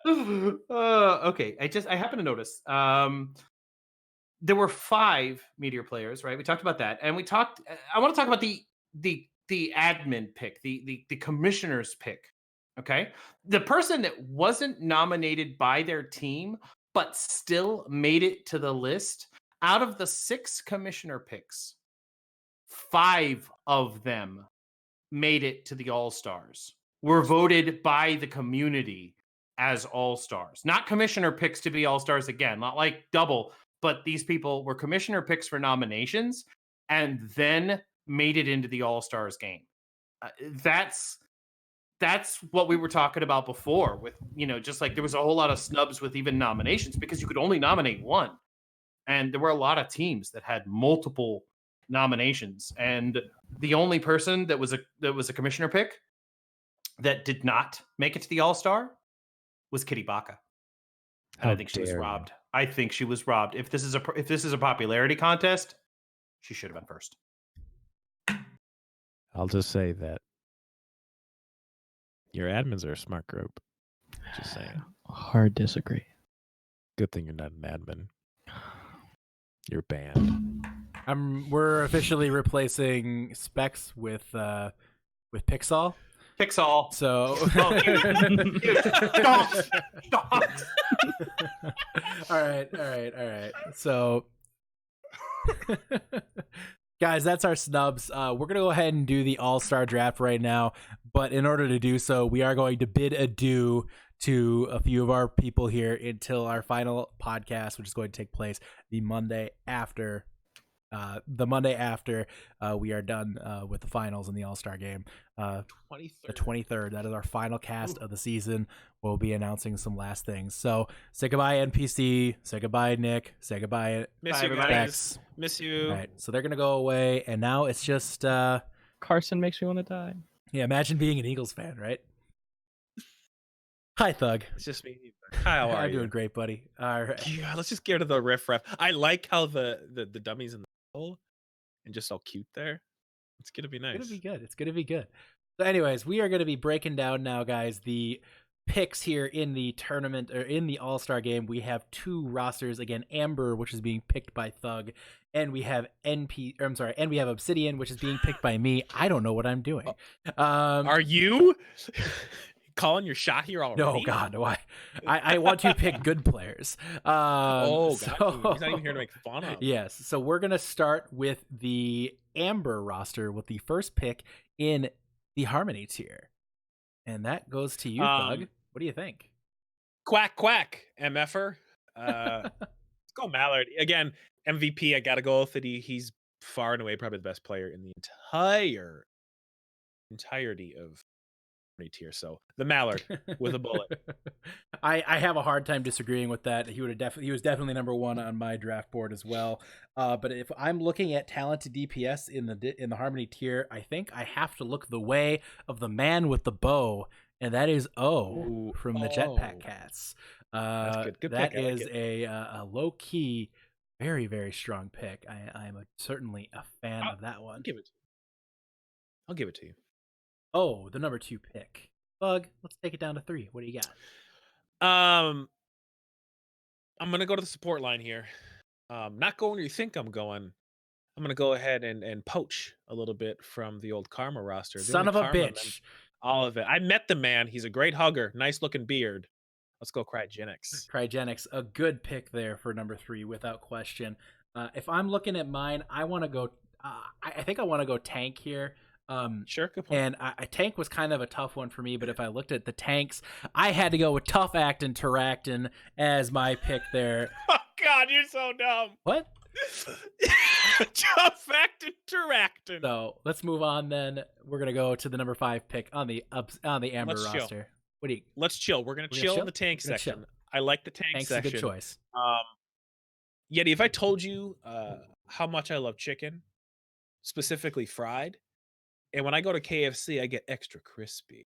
Okay, I happen to notice there were 5 Meteor players, right? We talked about that, and I want to talk about the admin pick, the commissioner's pick. Okay, the person that wasn't nominated by their team but still made it to the list. Out of the 6 commissioner picks, 5 of them made it to the All-Stars. Were voted by the community as All-Stars. Not commissioner picks to be All-Stars again, not like double, but these people were commissioner picks for nominations and then made it into the All-Stars game. That's what we were talking about before with, just like there was a whole lot of snubs with even nominations because you could only nominate one. And there were a lot of teams that had multiple nominations. And the only person that was a commissioner pick that did not make it to the All-Star was Kitty Baka. And I think she was robbed. I think she was robbed. If this is a popularity contest, she should have been first. I'll just say that your admins are a smart group. Just saying. Hard disagree. Good thing you're not an admin. You're banned. We're officially replacing Specs with Pixel. Pixel. So Stop. All right. So guys, that's our snubs. We're gonna go ahead and do the All-Star draft right now, but in order to do so, we are going to bid adieu to a few of our people here until our final podcast, which is going to take place the Monday after. We are done with the finals in the All-Star game. The 23rd. That is our final cast of the season. We'll be announcing some last things. So say goodbye, NPC. Say goodbye, Nick. Say goodbye. Miss you guys. Miss you. All right, so they're gonna go away, and now it's just Carson makes me want to die. Yeah, imagine being an Eagles fan, right? Hi, Thug. It's just me. Hi, how are I'm you? doing great, buddy. All right. Yeah, let's just get to the riff raff. I like how the dummies in the middle and just all cute there. It's gonna be nice. It's gonna be good. It's gonna be good. So, anyways, we are gonna be breaking down now, guys, the picks here in the tournament or in the All-Star game. We have two rosters again: Amber, which is being picked by Thug, and we have and we have Obsidian, which is being picked by me. I don't know what I'm doing. Are you calling your shot here already? No, God, no. I want to pick good players. God, he's not even here to make fun of. Yes, so we're gonna start with the Amber roster with the first pick in the Harmony tier, and that goes to you, Thug. What do you think? Quack quack, MFer. Let's go Mallard again. MVP. I gotta go with it. He's far and away probably the best player in the entirety of tier. So the Mallard with a bullet. I have a hard time disagreeing with that. He was definitely number one on my draft board as well. But if I'm looking at talented DPS in the Harmony tier, I think I have to look the way of the man with the bow, and that is O from the Jetpack Cats. That's good. Good that pick. is a low key, very very strong pick. I am certainly a fan of that one. I'll give it to you. Oh, the number 2 pick. Bug, let's take it down to 3. What do you got? I'm gonna go to the support line here. Not going where you think I'm going. I'm gonna go ahead and poach a little bit from the old Karma roster. Son of a bitch. All of it. I met the man. He's a great hugger. Nice looking beard. Let's go Cryogenics. Cryogenics, a good pick there for number 3 without question. If I'm looking at mine, I want to go. I think I want to go tank here. Sure, good point. And tank was kind of a tough one for me, but if I looked at the tanks, I had to go with Tough Actin' Terractin as my pick there. Oh God, you're so dumb. What? Tough Actin' Terractin'. So let's move on then. We're gonna go to the number 5 pick on the Amber Let's roster. chill. What do you? Let's chill. We're gonna chill in the tank section. Chill. I like the tank Tank's section. a good choice. Yeti, if I told you how much I love chicken, specifically fried, and when I go to KFC, I get extra crispy.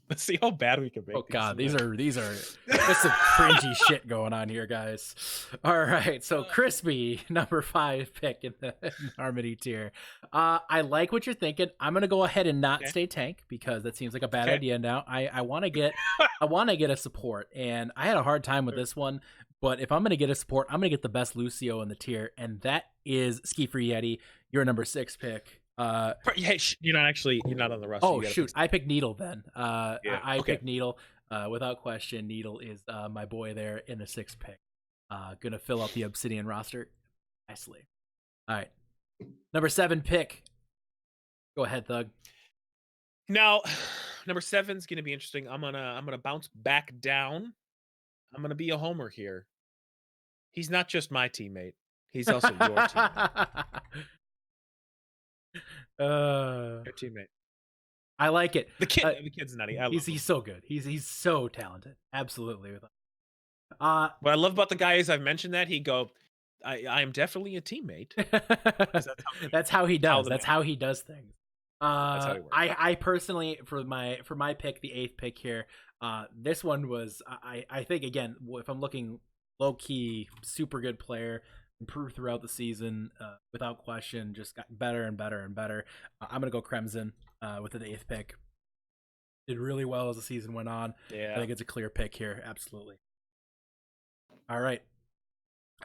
Let's see how bad we can make. Oh God, these are there's some cringy shit going on here, guys. All right, so crispy number 5 pick in the Harmony tier. I like what you're thinking. I'm gonna go ahead and not stay tank because that seems like a bad idea now. I want to get a support, and I had a hard time with this one. But if I'm gonna get a support, I'm gonna get the best Lucio in the tier, and that is Ski Free Yeti. Your number 6 pick. Hey, you're not on the roster. Oh shoot, I picked Needle then. I okay. picked Needle without question. Needle is my boy there in the 6th pick. Gonna fill out the Obsidian roster nicely. All right, number 7 pick. Go ahead, Thug. Now, number 7's gonna be interesting. I'm gonna bounce back down. I'm gonna be a homer here. He's not just my teammate. He's also your teammate. Your teammate. I like it. The kid's nutty. He's so good. He's so talented. Absolutely. What I love about the guy is I've mentioned that he go, I am definitely a teammate. That's how he does. That's how he does things. That's how he works. I personally for my pick, the 8th pick here. This one was I think again if I'm looking low key, super good player. Improved throughout the season, without question. Just got better and better and better. I'm gonna go Crimson with the 8th pick. Did really well as the season went on. Yeah, I think it's a clear pick here. Absolutely. All right,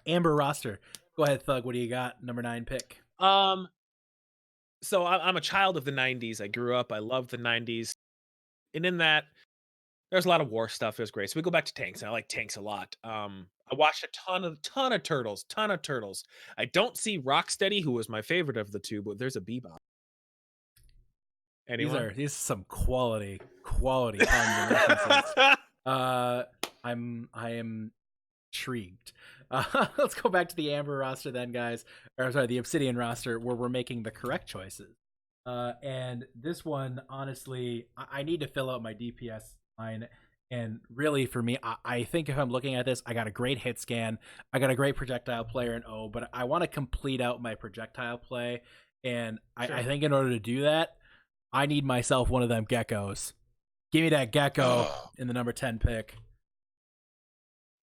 Amber roster. Go ahead, Thug. What do you got? Number 9 pick. So I'm a child of the 90s. I grew up. I love the 90s, and in that, there's a lot of war stuff. It was great. So we go back to tanks. And I like tanks a lot. I watched a ton of turtles. I don't see Rocksteady, who was my favorite of the two, but there's a Bebop. Anyone? These are some quality puns and references. I am intrigued. Let's go back to the Amber roster then, guys. Or sorry, the Obsidian roster, where we're making the correct choices. And this one, honestly, I need to fill out my DPS line. And really, for me, I think if I'm looking at this, I got a great hit scan. I got a great projectile player in O, but I want to complete out my projectile play. And I think in order to do that, I need myself one of them geckos. Give me that gecko in the number 10 pick.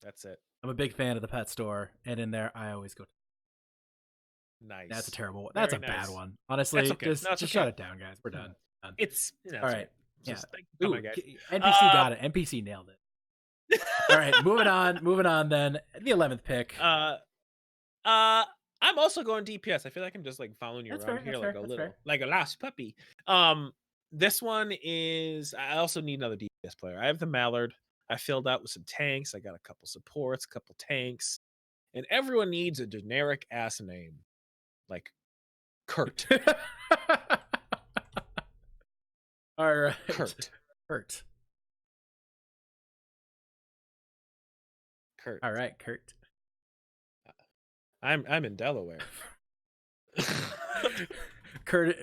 That's it. I'm a big fan of the pet store, and in there, I always go. Nice. That's a terrible one. That's Very a bad nice. one. Honestly, Okay. just No, it's shut okay. it down, guys. We're done. It's all right. Yeah. Come Ooh, on, guys. NPC got it. NPC nailed it. All right, moving on. Then the 11th pick. I'm also going DPS. I feel like I'm just like following you That's around fair, here that's like fair, a that's little, fair. like a last puppy. This one is. I also need another DPS player. I have the Mallard. I filled out with some tanks. I got a couple supports, a couple tanks, and everyone needs a generic ass name, like Kurt. All right, Kurt. All right, Kurt. I'm in Delaware. Kurt,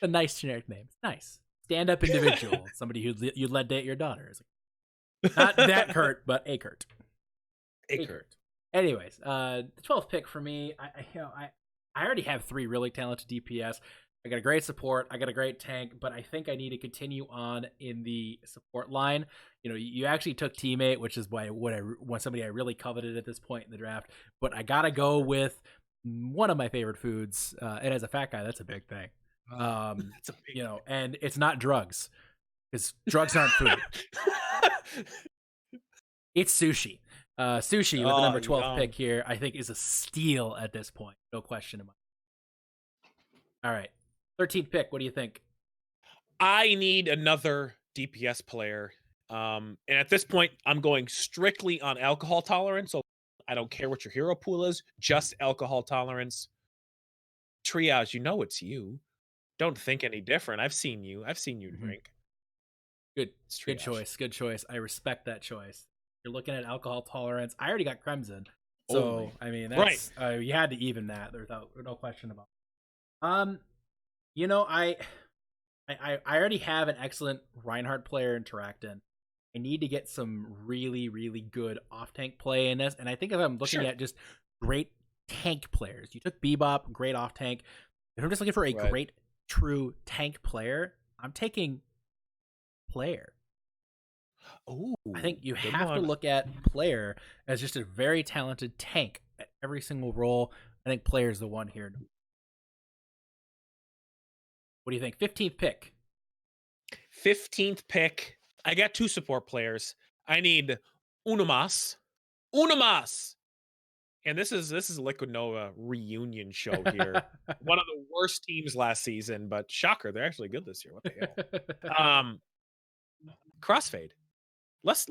a nice generic name. Nice. Stand-up individual. Somebody you'd let date your daughter. Not that Kurt, but a Kurt. A Kurt. Anyways, the 12th pick for me. I already have 3 really talented DPS. I got a great support. I got a great tank, but I think I need to continue on in the support line. You know, you actually took teammate, which is why somebody I really coveted at this point in the draft. But I gotta go with one of my favorite foods. And as a fat guy, that's a big thing. That's a big thing. And it's not drugs, because drugs aren't food. It's sushi. Sushi with the number 12 pick here, I think, is a steal at this point. No question about it. All right. 13th pick. What do you think? I need another DPS player. And at this point, I'm going strictly on alcohol tolerance. So I don't care what your hero pool is, just alcohol tolerance. Triage, you know it's you. Don't think any different. I've seen you drink. Good choice. I respect that choice. You're looking at alcohol tolerance. I already got Crimson. So, I mean, that's right. You had to even that. There's no question about it. You know, I already have an excellent Reinhardt player in Terractin. I need to get some really, really good off-tank play in this. And I think if I'm looking at just great tank players, you took Bebop, great off-tank. If I'm just looking for a great, true tank player, I'm taking player. Oh, I think you have to look at player as just a very talented tank at every single role. I think player is the one here. What do you think? 15th pick. 15th pick. I got 2 support players. I need Unamas. And this is Liquid Nova reunion show here. One of the worst teams last season, but shocker, they're actually good this year. What the hell? Crossfade. Let's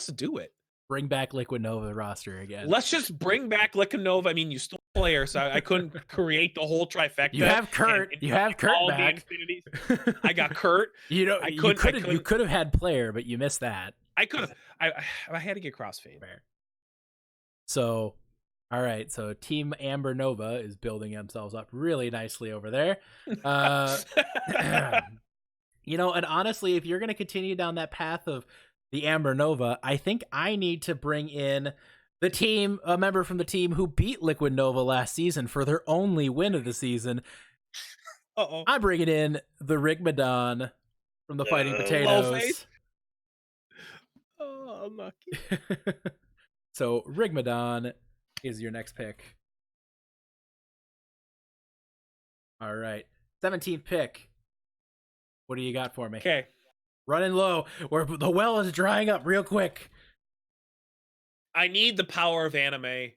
do it. Bring back Liquid Nova roster again. Let's just bring back Liquid Nova. I mean, you stole a player, so I couldn't create the whole trifecta. You have Kurt. You have Kurt back. I got Kurt. You could have had player, but you missed that. I could have. I had to get Crossfade. Fair. So, all right. So Team Amber Nova is building themselves up really nicely over there. You know, and honestly, if you're going to continue down that path of the Amber Nova, I think I need to bring in a member from the team who beat Liquid Nova last season for their only win of the season. I'm bringing in the Rigmadon from the Fighting Potatoes. Oh, unlucky. So Rigmadon is your next pick. All right. 17th pick. What do you got for me? Okay. Running low, where the well is drying up real quick. I need the power of anime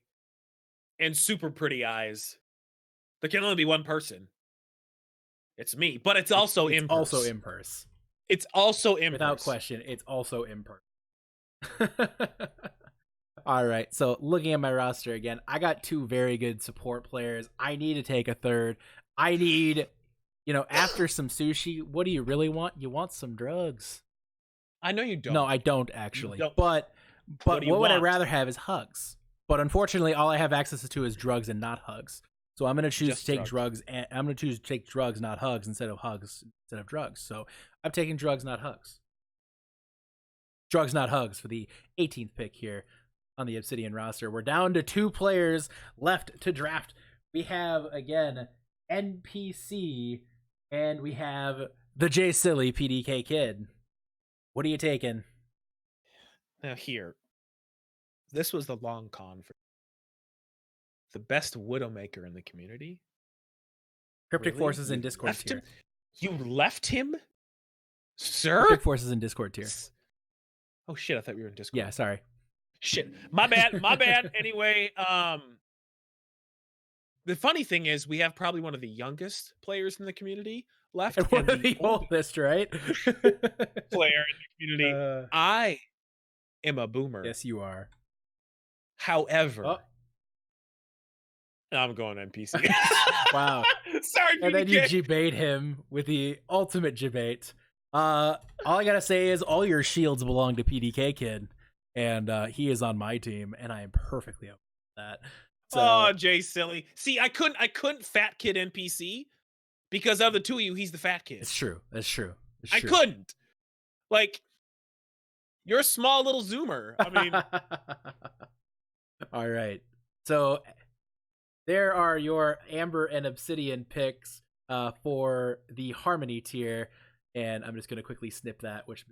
and super pretty eyes. There can only be one person. It's me, but it's also Imperse. Also Imperse. It's also Imperse. Without question, it's also Imperse. All right, so looking at my roster again, I got 2 very good support players. I need to take a third. I need, after some sushi, what do you really want? You want some drugs. I know you don't. No, I don't actually. don't. But What do you what would I want? rather have is hugs. But unfortunately, all I have access to is drugs and not hugs. So I'm going to choose Just to take drugs. drugs, and I'm going to choose to take drugs, not hugs, instead of drugs. So I'm taking drugs, not hugs. Drugs, not hugs for the 18th pick here on the Obsidian roster. We're down to 2 players left to draft. We have, again, NPC, and we have the J Silly PDK Kid. What are you taking? Now here, this was the long con for the best Widowmaker in the community. Cryptic Really? Forces in You Discord left tier. him? You left him, sir? Cryptic Forces in Discord tier. Oh shit! I thought we were in Discord. Yeah, sorry. Shit, my bad, my bad. Anyway, the funny thing is, we have probably one of the youngest players in the community left, And one and of the oldest, right? player in the community. I am a boomer. Yes, you are. However, I'm going NPC. Wow. Sorry, And then you PDK. debate him with the ultimate debate. All I gotta say is all your shields belong to PDK Kid, and he is on my team, and I am perfectly okay with that. So, Oh, Jay Silly. See, I couldn't fat kid NPC because of the two of you, he's the fat kid. it's true. That's true. It's I true. couldn't. Like, you're a small little zoomer. I mean, All right. So there are your Amber and Obsidian picks for the Harmony tier, and I'm just gonna quickly snip that, which is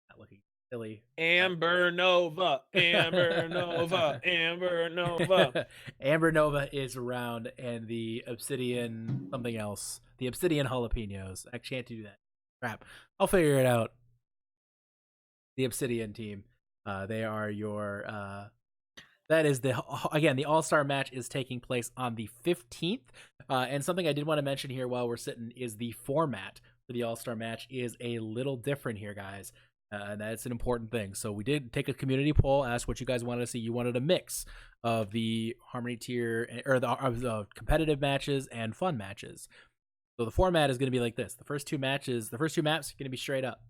not looking silly. Amber Nova, Amber Nova, Amber Nova. Amber Nova is around, and the Obsidian something else. The Obsidian jalapenos. I can't do that. Crap. I'll figure it out. The Obsidian team. They are your. That is the All-Star match is taking place on the 15th. And something I did want to mention here while we're sitting is the format for the All-Star match is a little different here, guys. And that's an important thing. So we did take a community poll, ask what you guys wanted to see. You wanted a mix of the Harmony tier or the competitive matches and fun matches. So the format is going to be like this. The first two maps are going to be straight up.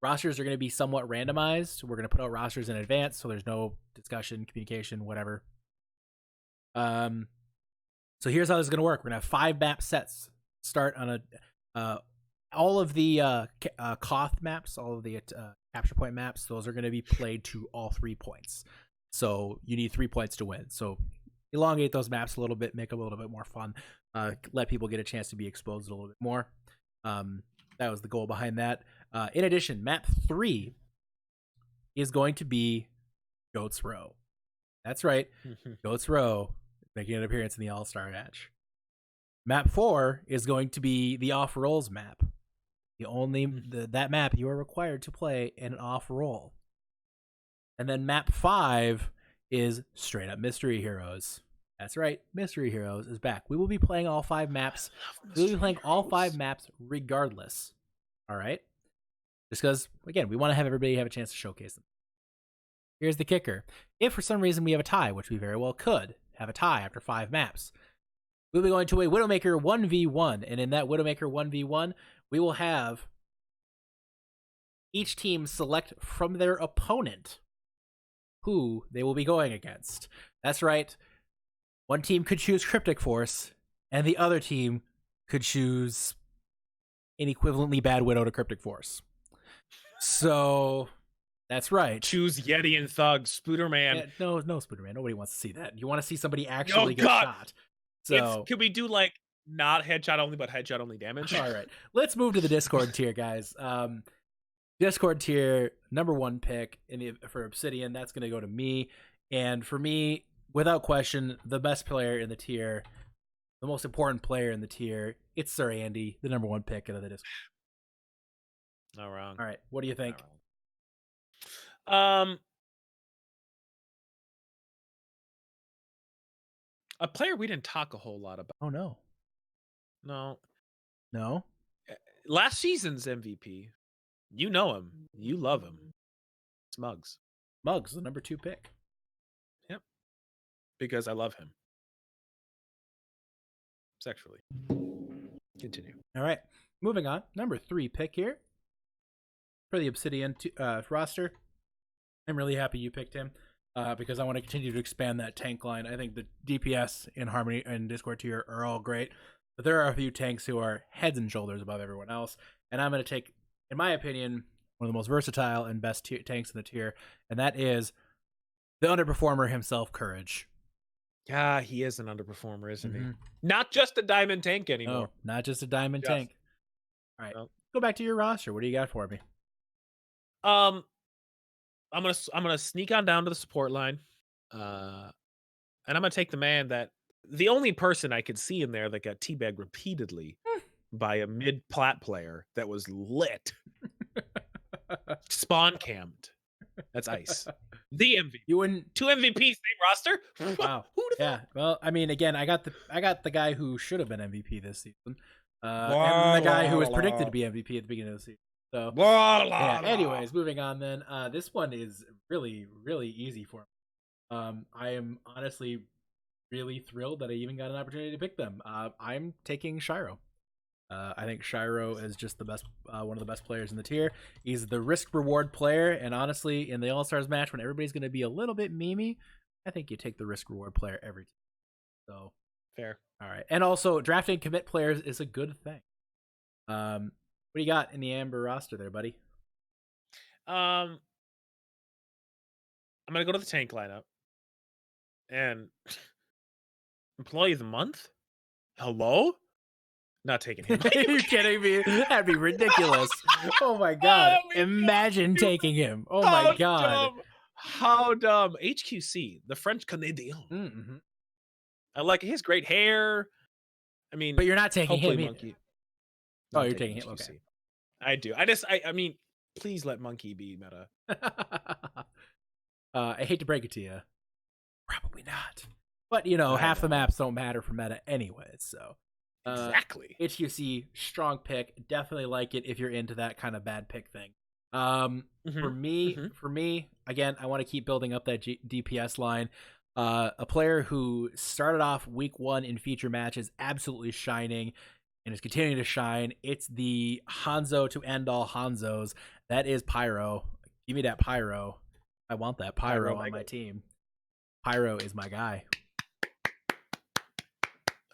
Rosters are going to be somewhat randomized. We're going to put out rosters in advance, so there's no discussion, communication, whatever. So here's how this is going to work. We're going to have 5 map sets. Start on all of the Koth maps, all of the capture point maps. Those are going to be played to all 3 points. So you need 3 points to win. So elongate those maps a little bit, make them a little bit more fun. Let people get a chance to be exposed a little bit more. That was the goal behind that. In addition, map 3 is going to be Goats Row. That's right. Goats Row making an appearance in the All-Star match. Map 4 is going to be the off-rolls map. That map you are required to play in an off-roll. And then map 5 is straight up Mystery Heroes. That's right. Mystery Heroes is back. We will be playing all 5 maps. We will be playing all 5 maps regardless. All right? Just because, again, we want to have everybody have a chance to showcase them. Here's the kicker. If for some reason we have a tie, which we very well could have a tie after 5 maps, we'll be going to a Widowmaker 1v1. And in that Widowmaker 1v1, we will have each team select from their opponent who they will be going against. That's right. One team could choose Cryptic Force, and the other team could choose an equivalently bad Widow to Cryptic Force. So, that's right. Choose Yeti and Thug, Spooderman. Yeah, no Spooderman. Nobody wants to see that. You want to see somebody actually get shot. So, Can we do like not headshot only, but headshot only damage? All right. Let's move to the Discord tier, guys. Discord tier, number 1 pick for Obsidian. That's going to go to me. And for me, without question, the best player in the tier, the most important player in the tier, it's Sir Andy, the number 1 pick out of the Discord. Not wrong. All right. What do you think? A player we didn't talk a whole lot about. Oh, no. No. Last season's MVP. You know him. You love him. Smugs. Muggs, the number 2 pick. Yep. Because I love him. Sexually. Continue. All right. moving on, number 3 pick here for the Obsidian roster. I'm really happy you picked him because I want to continue to expand that tank line. I think the DPS in Harmony and Discord tier are all great, but there are a few tanks who are heads and shoulders above everyone else, and I'm going to take, in my opinion, one of the most versatile and best tanks in the tier, and that is the underperformer himself, Courage. Yeah, he is an underperformer, isn't he? Not just a diamond tank anymore. No, not just a diamond tank. All right, go back to your roster. What do you got for me? I'm gonna sneak on down to the support line, and I'm gonna take the only person I could see in there that got teabagged repeatedly by a mid plat player that was lit, spawn camped. That's Ice. The MVP. You wouldn't 2 MVPs, same roster. Wow. Yeah. Well, I mean, again, I got the guy who should have been MVP this season, and the guy who was predicted to be MVP at the beginning of the season. So, yeah. Anyways, moving on. Then, this one is really, really easy for me. I am honestly really thrilled that I even got an opportunity to pick them. I'm taking Shiro. I think Shiro is just the best, one of the best players in the tier. He's the risk reward player, and honestly, in the All Stars match, when everybody's going to be a little bit memey, I think you take the risk reward player every time. So fair. All right, and also drafting commit players is a good thing. What do you got in the Amber roster there, buddy? I'm gonna go to the tank lineup and employee of the month. Hello. Not taking him. Are you kidding me? That'd be ridiculous. Oh my god. Imagine taking him. Oh my god. Dumb. How dumb. HQC, the French Canadian. Mm-hmm. I like his great hair. I mean, but you're not taking him. Monkey. Oh, you're taking him. Okay. I do. I mean, please let Monkey be meta. I hate to break it to you. Probably not. But, you know, half the maps don't matter for meta anyways, so. Exactly. HQC, strong pick. Definitely like it if you're into that kind of bad pick thing. For me, again, I want to keep building up that DPS line. A player who started off week 1 in feature matches absolutely shining and is continuing to shine. It's the Hanzo to end all Hanzos. That is Pyro. Give me that Pyro. I want that Pyro on my team. Pyro is my guy.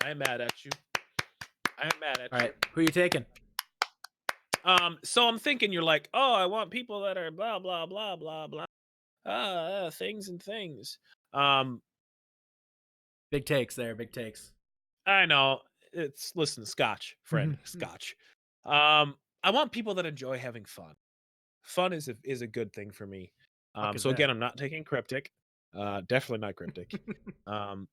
I'm mad at you. I'm mad at you. All right, who are you taking? So I'm thinking you're like, oh, I want people that are blah blah blah blah blah. Things and things. Big takes there, big takes. I know. Listen, Scotch, friend, Scotch. I want people that enjoy having fun. Fun is a good thing for me. So again, I'm not taking Cryptic. Definitely not Cryptic. I'm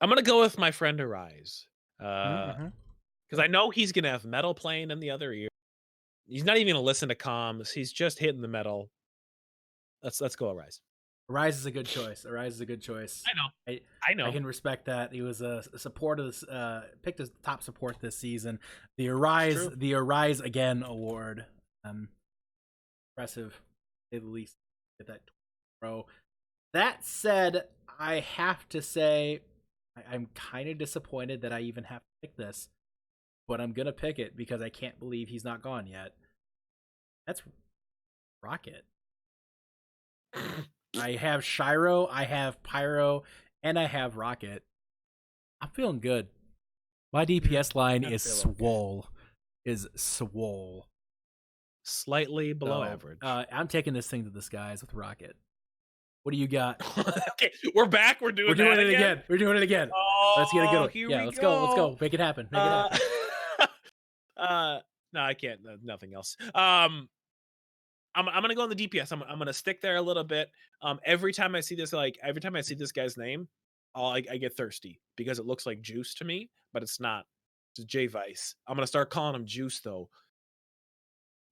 gonna go with my friend Arise. Because I know he's gonna have metal playing in the other ear. He's not even gonna listen to comms. He's just hitting the metal. Let's go Arise. Arise is a good choice. Arise is a good choice. I know. I can respect that. He was a support of this, picked as top support this season. The Arise Again award. Impressive, at least. Get that pro. That said, I have to say I'm kind of disappointed that I even have to pick this, but I'm gonna pick it because I can't believe he's not gone yet. That's Rocket. I have Shiro, I have Pyro, and I have Rocket. I'm feeling good. My DPS line is swole. Is swole. Slightly below average. I'm taking this thing to the skies with Rocket. What do you got? Okay, we're back. We're doing it again. We're doing it again. Oh, let's get a good one. Yeah, let's go. Let's go. Make it happen. Make it happen. No, I can't. Nothing else. I'm gonna go on the DPS. I'm gonna stick there a little bit. Every time I see this guy's name, I get thirsty because it looks like Juice to me, but it's not. It's J Vice. I'm gonna start calling him Juice though.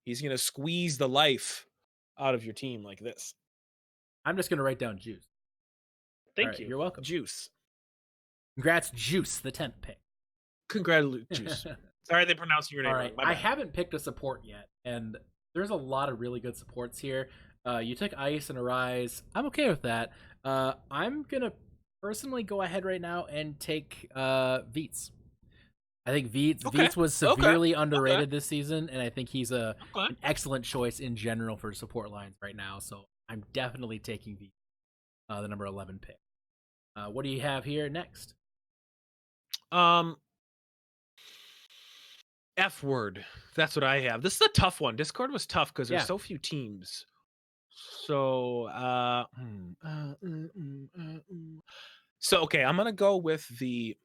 He's gonna squeeze the life out of your team like this. I'm just gonna write down Juice. Thank you. You're welcome. Juice. Congrats, Juice, the 10th pick. Congratulations, Juice. Sorry they pronounced your name wrong. My bad. I haven't picked a support yet, and there's a lot of really good supports here. You took Ice and Arise. I'm okay with that. I'm gonna personally go ahead right now and take Veets. I think Veets Okay. Veets was Okay. severely underrated this season, and I think he's Okay. an excellent choice in general for support lines right now. So I'm definitely taking Veets, the number 11 pick. What do you have here next? F word. That's what I have. This is a tough one. Discord was tough because there's Yeah. so few teams. So so okay, I'm gonna go with the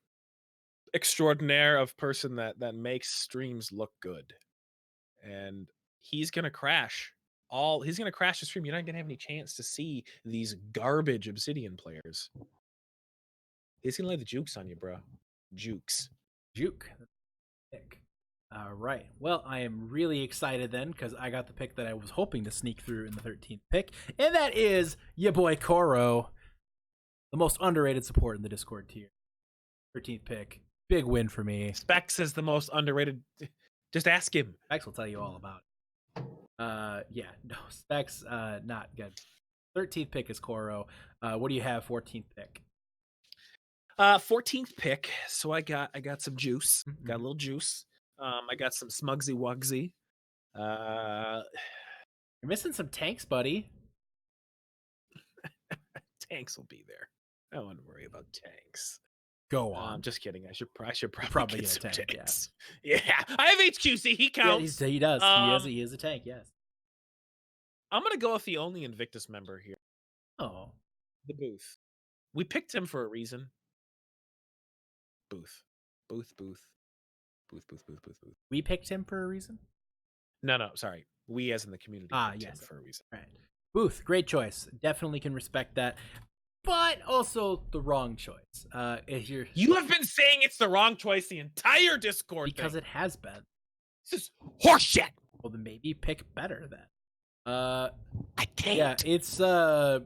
extraordinaire of person that makes streams look good, and he's gonna crash. He's gonna crash the stream. You're not gonna have any chance to see these garbage Obsidian players. He's gonna lay the jukes on you, bro. Jukes. Juke. Pick. All right. Well, I am really excited then because I got the pick that I was hoping to sneak through in the 13th pick, and that is your boy Koro, the most underrated support in the Discord tier. 13th pick. Big win for me. Specs is the most underrated. Just ask him. Specs will tell you all about it. Yeah, no, Specs, not good. 13th pick is Koro. What do you have? 14th pick. 14th pick. So I got some juice. Got a little juice. I got some Smugsy Wugsy. You're missing some tanks, buddy. Tanks will be there. I don't want to worry about tanks. Go on. I'm just kidding. I should Probably get get a some tank, tanks. Yeah. I have HQC. He counts. Yeah, he does. He is a tank. Yes. I'm gonna go with the only Invictus member here. Oh, the Booth. We picked him for a reason. Booth. We picked him for a reason? No, sorry. We as in the community picked him for a reason. All right. Booth, great choice. Definitely can respect that. But also the wrong choice. If You have been saying it's the wrong choice the entire Discord because thing. it has been. This is horseshit. Well, then maybe pick better then. I can't. Yeah, it's the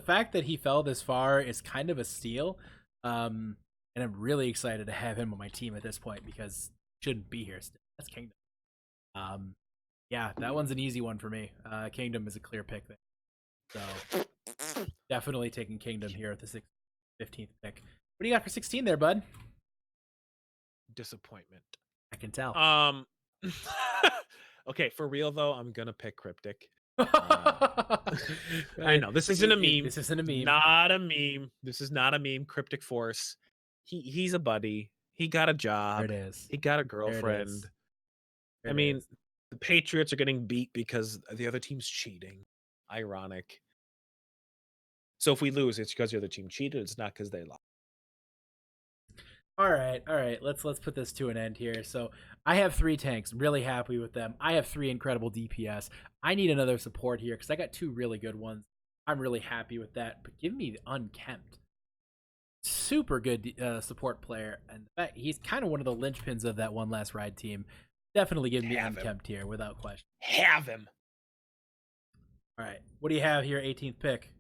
fact that he fell this far is kind of a steal. And I'm really excited to have him on my team at this point because he shouldn't be here still. That's Kingdom. Yeah, that one's an easy one for me. Kingdom is a clear pick there. So definitely taking Kingdom here at the 15th pick. What do you got for 16 there, bud? Disappointment. I can tell. Okay, for real though, I'm gonna pick Cryptic. I know this isn't a meme. This isn't a meme. Not a meme. This is not a meme. Cryptic Force. He's a buddy. He got a job. There it is. He got a girlfriend. I mean, the Patriots are getting beat because the other team's cheating. Ironic. So if we lose, it's because the other team cheated. It's not because they lost. All right. Let's put this to an end here. So I have 3 tanks. I'm really happy with them. I have 3 incredible DPS. I need another support here because I got 2 really good ones. I'm really happy with that. But give me the Unkempt. Super good support player, and in fact, he's kind of one of the linchpins of that One Last Ride team. Definitely give me Unkempt here without question. Have him. All right, what do you have here? 18th pick.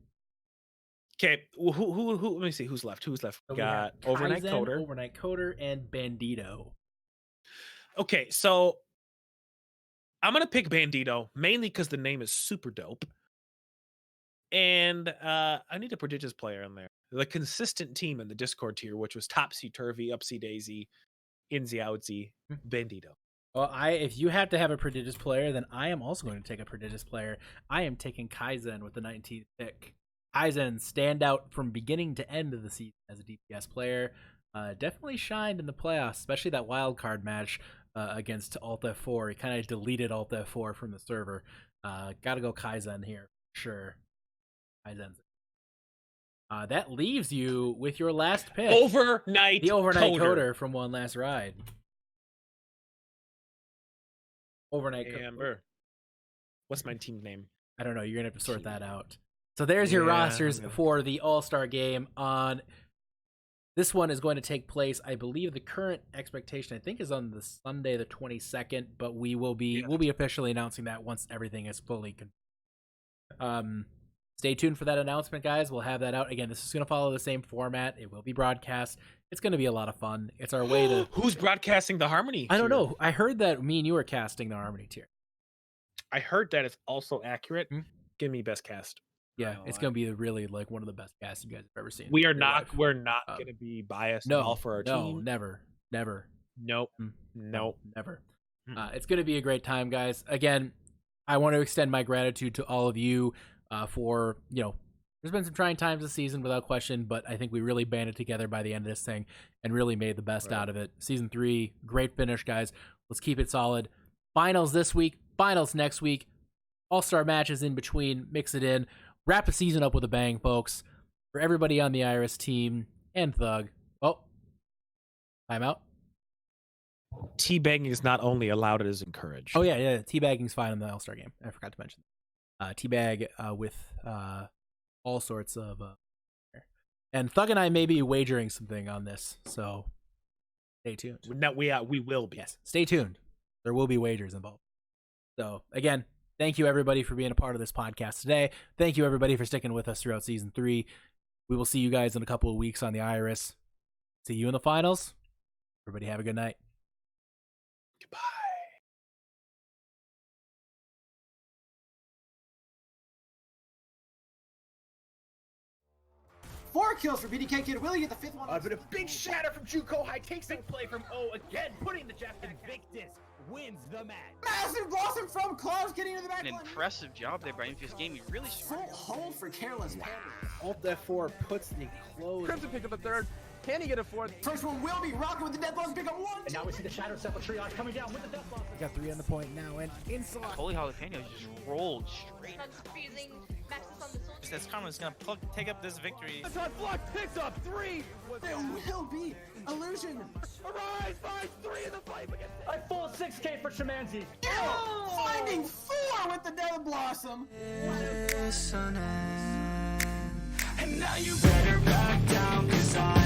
Okay, who? Let me see who's left. Who's left? So We got Overnight Kaizen, Coder. Overnight Coder, and Bandito. Okay, so I'm gonna pick Bandito mainly because the name is super dope, and I need a prodigious player in there. The consistent team in the Discord tier, which was Topsy Turvy, Upsy Daisy, Insy Outsy, Bandito. Well, if you have to have a prodigious player, then I am also going to take a prodigious player. I am taking Kaizen with the 19th pick. Kaizen stand out from beginning to end of the season as a DPS player. Definitely shined in the playoffs, especially that wild card match against Alt F4. He kind of deleted Alt F4 from the server. Got to go Kaizen here, sure. Kaizen's. That leaves you with your last pick. The Overnight Coder from One Last Ride. Overnight Amber. What's my team name? I don't know. You're going to have to sort that out. So there's your rosters for the All-Star game on... This one is going to take place, I believe the current expectation, I think, is on the Sunday the 22nd, but we'll be officially announcing that once everything is fully confirmed. Stay tuned for that announcement, guys. We'll have that out. Again, this is going to follow the same format. It will be broadcast. It's going to be a lot of fun. It's our way to... Who's broadcasting the Harmony I don't know. I heard that me and you were casting the Harmony tier. I heard that it's also accurate. Give me best cast. Yeah, it's going to be really like one of the best casts you guys have ever seen. We're not going to be biased at all for our team. No, never. Nope. No, never. It's going to be a great time, guys. Again, I want to extend my gratitude to all of you for, there's been some trying times this season without question, but I think we really banded together by the end of this thing and really made the best out of it. Season 3, great finish, guys. Let's keep it solid. Finals this week, finals next week, all-star matches in between, mix it in. Wrap the season up with a bang, folks. For everybody on the Iris team and Thug. Oh, timeout. Teabagging is not only allowed, it is encouraged. Oh, yeah. Teabagging's fine in the All-Star game. I forgot to mention. Teabag with all sorts of... and Thug and I may be wagering something on this, so stay tuned. No, we will be. Yes, stay tuned. There will be wagers involved. So, again, thank you, everybody, for being a part of this podcast today. Thank you, everybody, for sticking with us throughout Season 3. We will see you guys in a couple of weeks on the Iris. See you in the finals. Everybody have a good night. Goodbye. 4 kills for BDK Kid. Will you get the 5th one? But a big shatter from Juco High takes big play from O again, putting the Jeff Invictus wins the match. Massive blossom from Klaus getting to the back An line. impressive job there by Infuse Gaming. Really Full hold for Careless. Alt F4 puts the close. Crimson pick up a third. Can he get a fourth? First one will be rocking with the death blossom. Pick up 1. And now we see the Shadow Step of Triage coming down with the death blossom. Got 3 on the point now, and inside. Holy Jalapeno just rolled straight. Confusing Maxis on the sword. Says Karma's gonna take up this victory. It's on block, picks up 3. There will be illusion. Arise, finds 3 in the fight against. A full 6K for Shamanzi. Finding 4 with the death blossom. And now you better back down, 'cause I